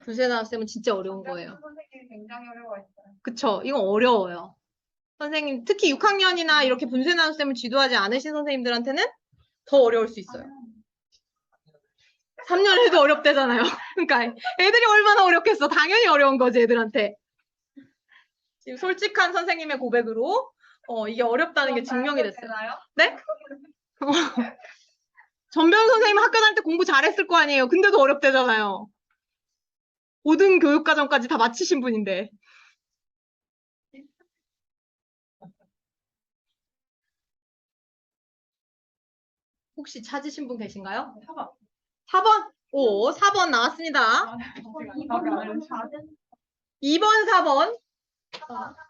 분수의 나눗셈은 진짜 어려운 거예요. 선생님이 굉장히 어려워했어요. 그쵸? 이건 어려워요. 선생님 특히 6학년이나 이렇게 분수의 나눗셈을 지도하지 않으신 선생님들한테는 더 어려울 수 있어요. 3년 해도 어렵대잖아요. 그러니까 애들이 얼마나 어렵겠어. 당연히 어려운 거지 애들한테. 지금 솔직한 선생님의 고백으로 이게 어렵다는 게 증명이 됐어요. 네? 전별 선생님 학교 다닐 때 공부 잘했을 거 아니에요. 근데도 어렵대잖아요. 모든 교육과정까지 다 마치신 분인데. 혹시 찾으신 분 계신가요? 4번. 4번? 오, 4번 나왔습니다. 2번, 4번.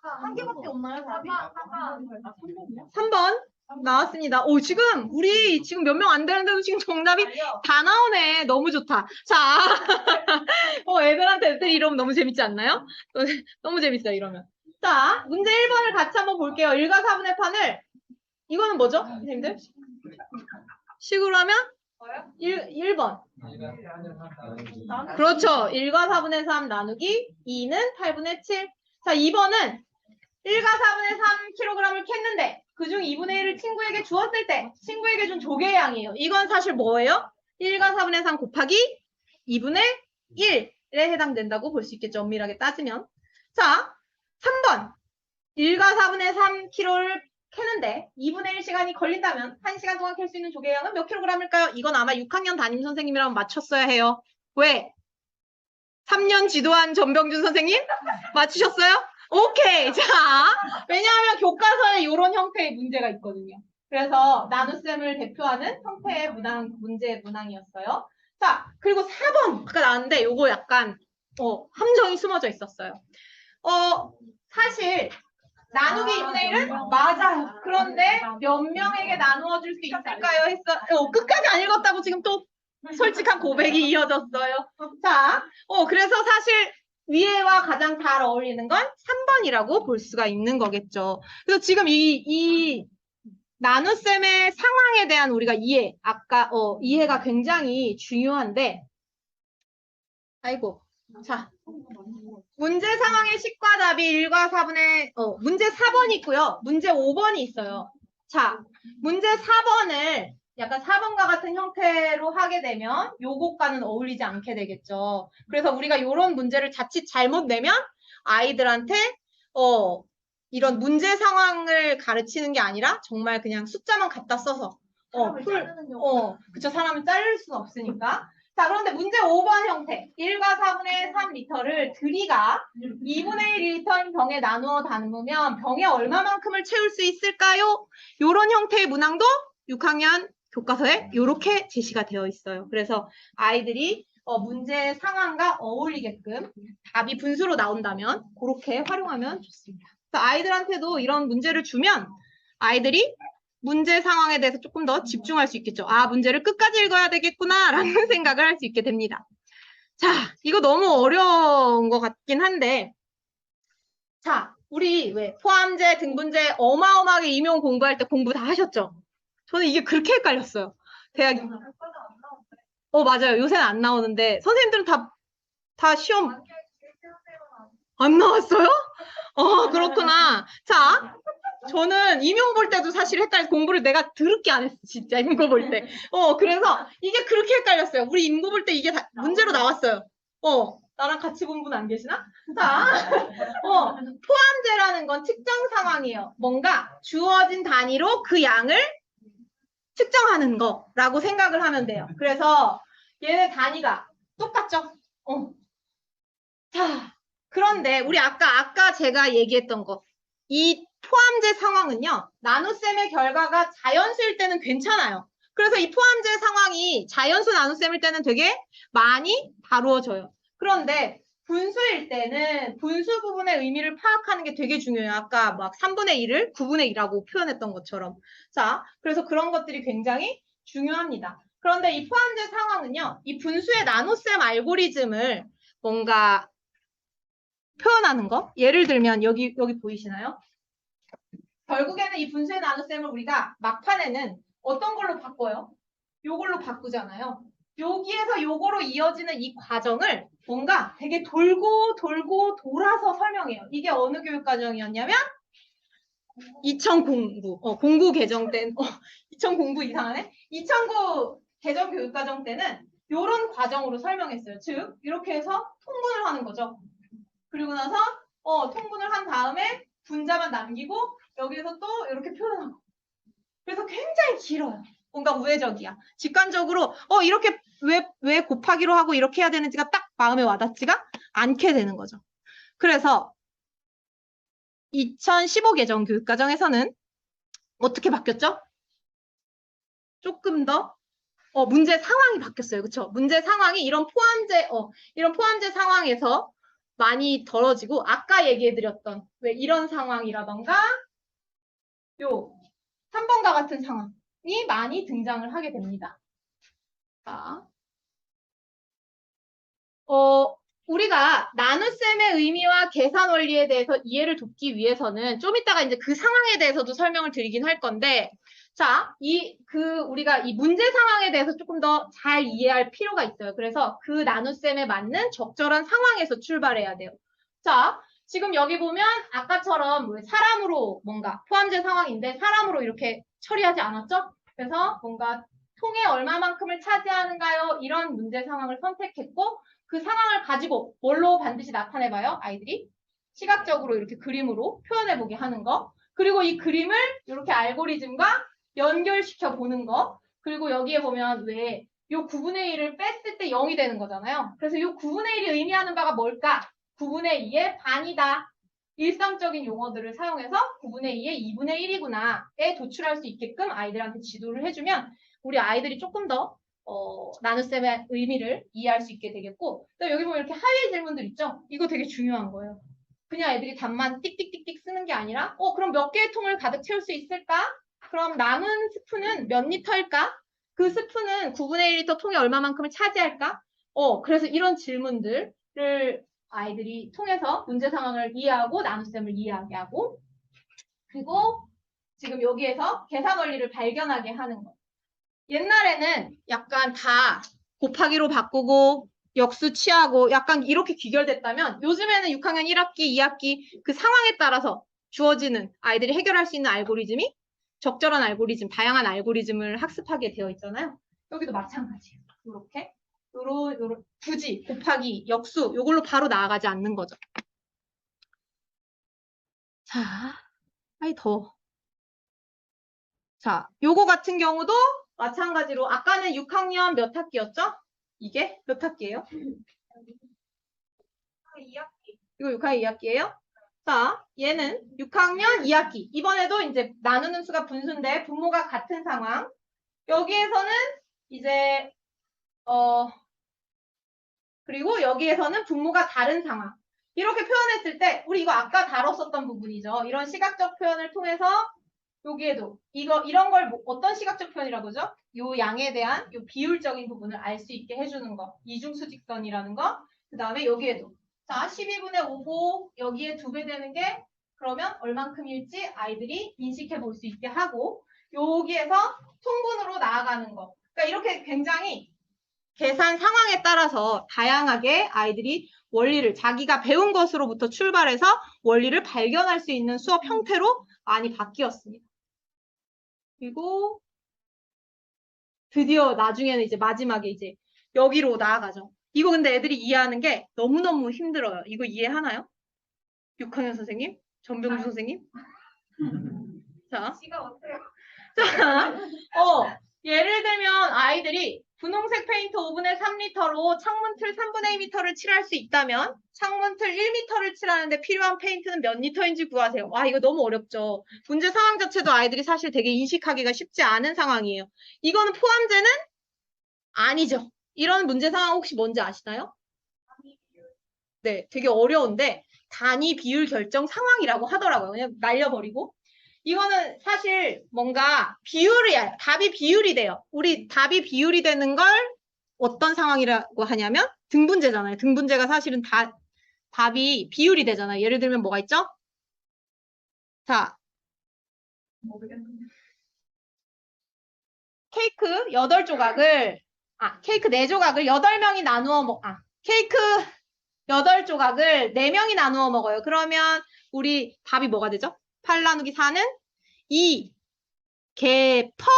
한 개밖에 없나요, 답이? 3번 나왔습니다. 오, 우리 지금 몇 명 안 되는데도 지금 정답이 다 나오네. 너무 좋다. 자, 애들이 이러면 너무 재밌지 않나요? 너무 재밌어요, 이러면. 자, 문제 1번을 같이 한번 볼게요. 1과 4분의 판을. 이거는 뭐죠, 선생님들? 식으로 하면? 1번. 그렇죠. 1과 4분의 3 나누기 2는 8분의 7. 자, 2번은 1과 4분의 3kg을 캤는데 그중 2분의 1을 친구에게 주었을 때 친구에게 준 조개의 양이에요. 이건 사실 뭐예요? 1과 4분의 3 곱하기 2분의 1에 해당된다고 볼 수 있겠죠. 엄밀하게 따지면. 자, 3번. 1과 4분의 3kg를 캐는데 2분의 1 시간이 걸린다면 1시간 동안 캘 수 있는 조개의 양은 몇 킬로그램일까요? 이건 아마 6학년 담임 선생님이라면 맞췄어야 해요. 왜? 3년 지도한 전병준 선생님? 맞추셨어요? 오케이. 자, 왜냐하면 교과서에 이런 형태의 문제가 있거든요. 그래서 나눗셈을 대표하는 형태의 문제 문항이었어요. 자, 그리고 4번 아까 나왔는데 요거 약간 함정이 숨어져 있었어요. 사실 나누기 2분의 1은 맞아요. 그런데 몇 명에게 나누어 줄 수 있을까요? 했어. 끝까지 안 읽었다고 지금 또 솔직한 고백이 이어졌어요. 자, 그래서 사실 위에와 가장 잘 어울리는 건 3번이라고 볼 수가 있는 거겠죠. 그래서 지금 이 나눗셈의 상황에 대한 우리가 이해가 굉장히 중요한데, 아이고, 자. 문제 상황의 식과 답이 1과 4분의, 문제 4번이 있고요. 문제 5번이 있어요. 자, 문제 4번을 약간 4번과 같은 형태로 하게 되면 요것과는 어울리지 않게 되겠죠. 그래서 우리가 이런 문제를 자칫 잘못 내면 아이들한테, 이런 문제 상황을 가르치는 게 아니라 정말 그냥 숫자만 갖다 써서, 그쵸. 사람을 자를 수는 없으니까. 자, 그런데 문제 5번 형태. 1과 4분의 3리터를 들이가 2분의 1 리터인 병에 나누어 담으면 병에 얼마만큼을 채울 수 있을까요? 이런 형태의 문항도 6학년 교과서에 이렇게 제시가 되어 있어요. 그래서 아이들이 문제 상황과 어울리게끔 답이 분수로 나온다면 그렇게 활용하면 좋습니다. 그래서 아이들한테도 이런 문제를 주면 아이들이 문제 상황에 대해서 조금 더 집중할 수 있겠죠. 아, 문제를 끝까지 읽어야 되겠구나 라는 생각을 할 수 있게 됩니다. 자, 이거 너무 어려운 것 같긴 한데, 자, 우리 왜 포함제, 등분제 어마어마하게 임용 공부할 때 공부 다 하셨죠? 저는 이게 그렇게 헷갈렸어요. 대학이. 맞아요. 요새는 안 나오는데 선생님들은 다 시험 안 나왔어요? 그렇구나. 자, 저는 임용 볼 때도 사실 헷갈려서 공부를 내가 더럽게 안 했어. 진짜 임고 볼 때. 그래서 이게 그렇게 헷갈렸어요. 우리 임고 볼 때 이게 다 문제로 나왔어요. 나랑 같이 본 분 안 계시나? 자, 포함제라는 건 측정 상황이에요. 뭔가 주어진 단위로 그 양을 측정하는 거라고 생각을 하면 돼요. 그래서 얘네 단위가 똑같죠? 자, 그런데 우리 아까 제가 얘기했던 거. 이 포함제 상황은요. 나눗셈의 결과가 자연수일 때는 괜찮아요. 그래서 이 포함제 상황이 자연수 나눗셈일 때는 되게 많이 다루어져요. 그런데 분수일 때는 분수 부분의 의미를 파악하는 게 되게 중요해요. 아까 막 3분의 1을 9분의 1이라고 표현했던 것처럼. 자, 그래서 그런 것들이 굉장히 중요합니다. 그런데 이 포함제 상황은요. 이 분수의 나눗셈 알고리즘을 뭔가 표현하는 거? 예를 들면 여기 보이시나요? 결국에는 이 분수의 나눗셈을 우리가 막판에는 어떤 걸로 바꿔요? 요걸로 바꾸잖아요. 여기에서 요거로 이어지는 이 과정을 뭔가 되게 돌고 돌아서 설명해요. 이게 어느 교육과정이었냐면 2009 공구 개정 때 2009 이상하네. 2009 개정 교육과정 때는 요런 과정으로 설명했어요. 즉 이렇게 해서 통분을 하는 거죠. 그리고 나서 통분을 한 다음에 분자만 남기고 여기에서 또 이렇게 표현하고. 그래서 굉장히 길어요. 뭔가 우회적이야. 직관적으로 이렇게 왜 곱하기로 하고 이렇게 해야 되는지가 딱 마음에 와닿지가 않게 되는 거죠. 그래서 2015 개정 교육과정에서는 어떻게 바뀌었죠? 조금 더 문제 상황이 바뀌었어요. 그렇죠? 문제 상황이 이런 포함제 상황에서 많이 덜어지고 아까 얘기해드렸던 왜 이런 상황이라던가 요 3번과 같은 상황이 많이 등장을 하게 됩니다. 자, 우리가 나눗셈의 의미와 계산 원리에 대해서 이해를 돕기 위해서는 좀 이따가 이제 그 상황에 대해서도 설명을 드리긴 할 건데, 자, 우리가 이 문제 상황에 대해서 조금 더 잘 이해할 필요가 있어요. 그래서 그 나눗셈에 맞는 적절한 상황에서 출발해야 돼요. 자, 지금 여기 보면 아까처럼 사람으로 뭔가 포함된 상황인데 사람으로 이렇게 처리하지 않았죠? 그래서 뭔가 통에 얼마만큼을 차지하는가요? 이런 문제 상황을 선택했고, 그 상황을 가지고 뭘로 반드시 나타내봐요, 아이들이? 시각적으로 이렇게 그림으로 표현해보게 하는 거. 그리고 이 그림을 이렇게 알고리즘과 연결시켜 보는 거. 그리고 여기에 보면 왜 요 9분의 1을 뺐을 때 0이 되는 거잖아요. 그래서 요 9분의 1이 의미하는 바가 뭘까? 9분의 2의 반이다. 일상적인 용어들을 사용해서 9분의 2의 2분의 1이구나에 도출할 수 있게끔 아이들한테 지도를 해주면 우리 아이들이 조금 더 나눗셈의 의미를 이해할 수 있게 되겠고, 또 여기 보면 이렇게 하위 질문들 있죠? 이거 되게 중요한 거예요. 그냥 애들이 답만 띡띡띡띡 쓰는 게 아니라 그럼 몇 개의 통을 가득 채울 수 있을까? 그럼 남은 스푼은 몇 리터일까? 그 스푼은 9분의 1리터 통에 얼마만큼을 차지할까? 그래서 이런 질문들을 아이들이 통해서 문제 상황을 이해하고 나눗셈을 이해하게 하고, 그리고 지금 여기에서 계산 원리를 발견하게 하는 거. 옛날에는 약간 다 곱하기로 바꾸고 역수 취하고 약간 이렇게 귀결됐다면 요즘에는 6학년 1학기, 2학기 그 상황에 따라서 주어지는 아이들이 해결할 수 있는 알고리즘이 적절한 알고리즘, 다양한 알고리즘을 학습하게 되어 있잖아요. 여기도 마찬가지예요. 이렇게 굳이 곱하기, 역수 이걸로 바로 나아가지 않는 거죠. 자, 아이 더워. 자, 요거 같은 경우도 마찬가지로 아까는 6학년 몇 학기였죠? 이게 몇 학기예요? 2학기. 이거 6학년 2학기예요? 자, 얘는 6학년 2학기. 이번에도 이제 나누는 수가 분수인데 분모가 같은 상황. 여기에서는 이제 그리고 여기에서는 분모가 다른 상황. 이렇게 표현했을 때 우리 이거 아까 다뤘었던 부분이죠. 이런 시각적 표현을 통해서 여기에도 이런 걸 어떤 시각적 표현이라고 하죠? 요 양에 대한 요 비율적인 부분을 알 수 있게 해주는 거. 이중수직선이라는 거. 그 다음에 여기에도 자 12분의 5고 여기에 2배 되는 게 그러면 얼만큼일지 아이들이 인식해 볼 수 있게 하고, 여기에서 통분으로 나아가는 거. 그러니까 이렇게 굉장히 계산 상황에 따라서 다양하게 아이들이 원리를 자기가 배운 것으로부터 출발해서 원리를 발견할 수 있는 수업 형태로 많이 바뀌었습니다. 그리고 드디어 나중에는 이제 마지막에 이제 여기로 나아가죠. 이거 근데 애들이 이해하는 게 너무너무 힘들어요. 이거 이해하나요? 6학년 선생님? 전병주 선생님? 자, 시가 어때요? 자, 예를 들면 아이들이 분홍색 페인트 5분의 3리터로 창문틀 3분의 2m를 칠할 수 있다면 창문틀 1m를 칠하는데 필요한 페인트는 몇 리터인지 구하세요. 와, 이거 너무 어렵죠. 문제 상황 자체도 아이들이 사실 되게 인식하기가 쉽지 않은 상황이에요. 이거는 포함제는 아니죠. 이런 문제 상황 혹시 뭔지 아시나요? 네, 되게 어려운데 단위 비율 결정 상황이라고 하더라고요. 그냥 날려버리고. 이거는 사실 뭔가 답이 비율이 돼요. 우리 답이 비율이 되는 걸 어떤 상황이라고 하냐면 등분제잖아요. 등분제가 사실은 답이 비율이 되잖아요. 예를 들면 뭐가 있죠? 자, 케이크 8조각을, 케이크 4조각을 8명이 나누어 케이크 8조각을 4명이 나누어 먹어요. 그러면 우리 답이 뭐가 되죠? 8 나누기 4는 2 개 퍼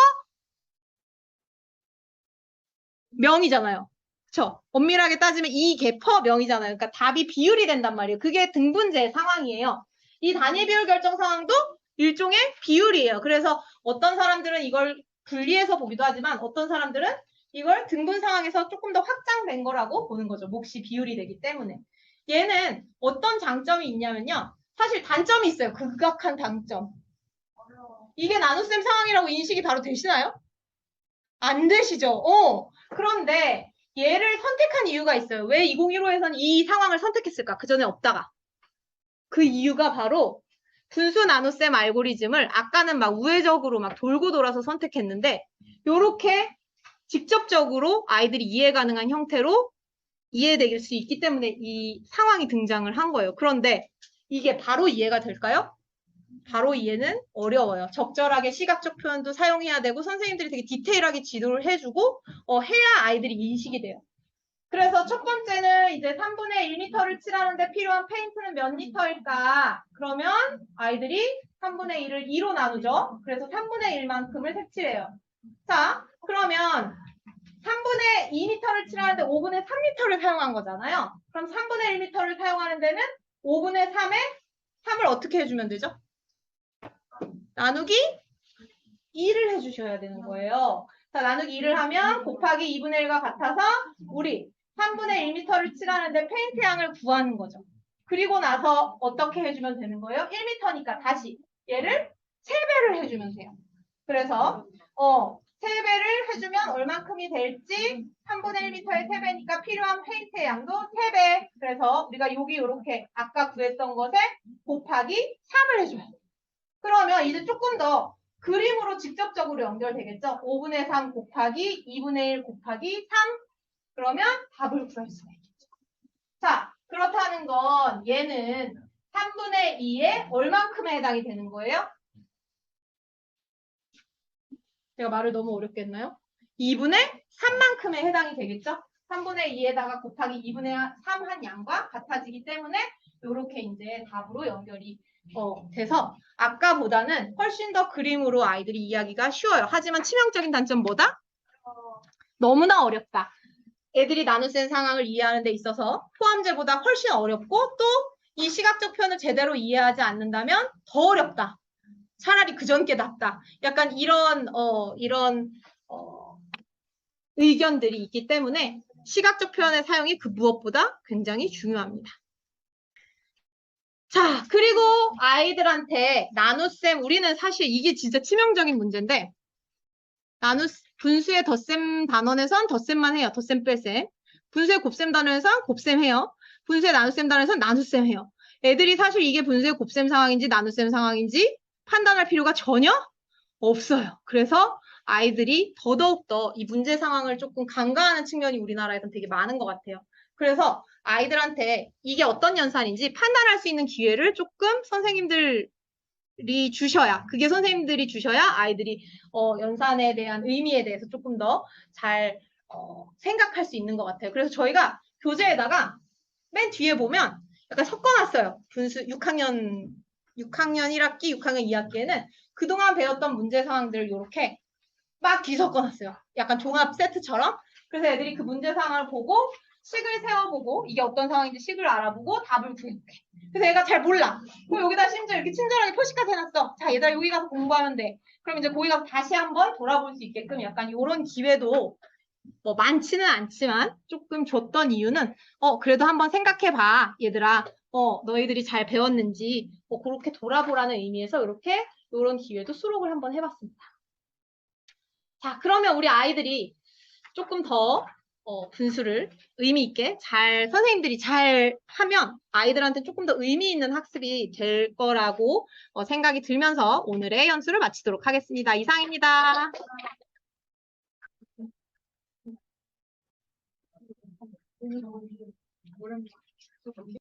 명이잖아요. 그쵸? 엄밀하게 따지면 2 개 퍼 명이잖아요. 그러니까 답이 비율이 된단 말이에요. 그게 등분제 상황이에요. 이 단위 비율 결정 상황도 일종의 비율이에요. 그래서 어떤 사람들은 이걸 분리해서 보기도 하지만 어떤 사람들은 이걸 등분 상황에서 조금 더 확장된 거라고 보는 거죠. 몫이 비율이 되기 때문에. 얘는 어떤 장점이 있냐면요. 사실 단점이 있어요. 극악한 단점. 이게 나눗셈 상황이라고 인식이 바로 되시나요? 안 되시죠? 그런데 얘를 선택한 이유가 있어요. 왜 2015에서는 이 상황을 선택했을까? 그 전에 없다가. 그 이유가 바로 분수 나눗셈 알고리즘을 아까는 막 우회적으로 막 돌고 돌아서 선택했는데 요렇게 직접적으로 아이들이 이해 가능한 형태로 이해될 수 있기 때문에 이 상황이 등장을 한 거예요. 그런데 이게 바로 이해가 될까요? 바로 이해는 어려워요. 적절하게 시각적 표현도 사용해야 되고 선생님들이 되게 디테일하게 지도를 해주고 해야 아이들이 인식이 돼요. 그래서 첫 번째는 이제 3분의 1m를 칠하는데 필요한 페인트는 몇 리터일까? 그러면 아이들이 3분의 1을 2로 나누죠. 그래서 3분의 1만큼을 색칠해요. 자, 그러면 3분의 2m를 칠하는데 5분의 3m를 사용한 거잖아요. 그럼 3분의 1m를 사용하는 데는 5분의 3에 3을 어떻게 해주면 되죠? 나누기 2를 해주셔야 되는 거예요. 자, 나누기 2를 하면 곱하기 2분의 1과 같아서 우리 3분의 1m를 칠하는데 페인트 양을 구하는 거죠. 그리고 나서 어떻게 해주면 되는 거예요? 1m니까 다시 얘를 3배를 해주면 돼요. 그래서 3배를 해주면 얼만큼이 될지 3분의 1m의 3배니까 필요한 페인트의 양도 3배. 그래서 우리가 여기 이렇게 아까 구했던 것에 곱하기 3을 해줘요. 그러면 이제 조금 더 그림으로 직접적으로 연결되겠죠? 5분의 3 곱하기 2분의 1 곱하기 3. 그러면 답을 구할 수가 있겠죠. 자, 그렇다는 건 얘는 3분의 2에 얼만큼에 해당이 되는 거예요? 제가 말을 너무 어렵게 했나요? 2분의 3만큼에 해당이 되겠죠? 3분의 2에다가 곱하기 2분의 3 한 양과 같아지기 때문에 이렇게 이제 답으로 연결이 돼서 아까보다는 훨씬 더 그림으로 아이들이 이해하기가 쉬워요. 하지만 치명적인 단점 뭐다? 너무나 어렵다. 애들이 나눗셈 상황을 이해하는 데 있어서 포함제보다 훨씬 어렵고 또 이 시각적 표현을 제대로 이해하지 않는다면 더 어렵다. 차라리 그전 게 낫다. 약간 이런 의견들이 있기 때문에 시각적 표현의 사용이 그 무엇보다 굉장히 중요합니다. 자, 그리고 아이들한테 나눗셈, 우리는 사실 이게 진짜 치명적인 문제인데 분수의 덧셈 단원에선 덧셈만 해요. 덧셈 뺄셈. 분수의 곱셈 단원에선 곱셈 해요. 분수의 나눗셈 단원에선 나눗셈 해요. 애들이 사실 이게 분수의 곱셈 상황인지 나눗셈 상황인지 판단할 필요가 전혀 없어요. 그래서 아이들이 더더욱더 이 문제 상황을 조금 간과하는 측면이 우리나라에선 되게 많은 것 같아요. 그래서 아이들한테 이게 어떤 연산인지 판단할 수 있는 기회를 조금 선생님들이 주셔야, 그게 선생님들이 주셔야 아이들이 연산에 대한 의미에 대해서 조금 더 잘 생각할 수 있는 것 같아요. 그래서 저희가 교재에다가 맨 뒤에 보면 약간 섞어놨어요. 분수 6학년 1학기, 6학년 2학기에는 그동안 배웠던 문제 상황들을 이렇게 막 뒤섞어놨어요. 약간 종합 세트처럼. 그래서 애들이 그 문제 상황을 보고 식을 세워보고 이게 어떤 상황인지 식을 알아보고 답을 구해볼게. 그래서 얘가 잘 몰라. 그럼 여기다 심지어 이렇게 친절하게 표시까지 해놨어. 자, 얘들아 여기 가서 공부하면 돼. 그럼 이제 거기 가서 다시 한번 돌아볼 수 있게끔 약간 이런 기회도 뭐 많지는 않지만 조금 줬던 이유는 그래도 한번 생각해봐. 얘들아. 너희들이 잘 배웠는지 그렇게 돌아보라는 의미에서 이렇게 이런 기회도 수록을 한번 해봤습니다. 자, 그러면 우리 아이들이 조금 더 분수를 의미 있게 선생님들이 잘 하면 아이들한테 조금 더 의미 있는 학습이 될 거라고 생각이 들면서 오늘의 연수를 마치도록 하겠습니다. 이상입니다.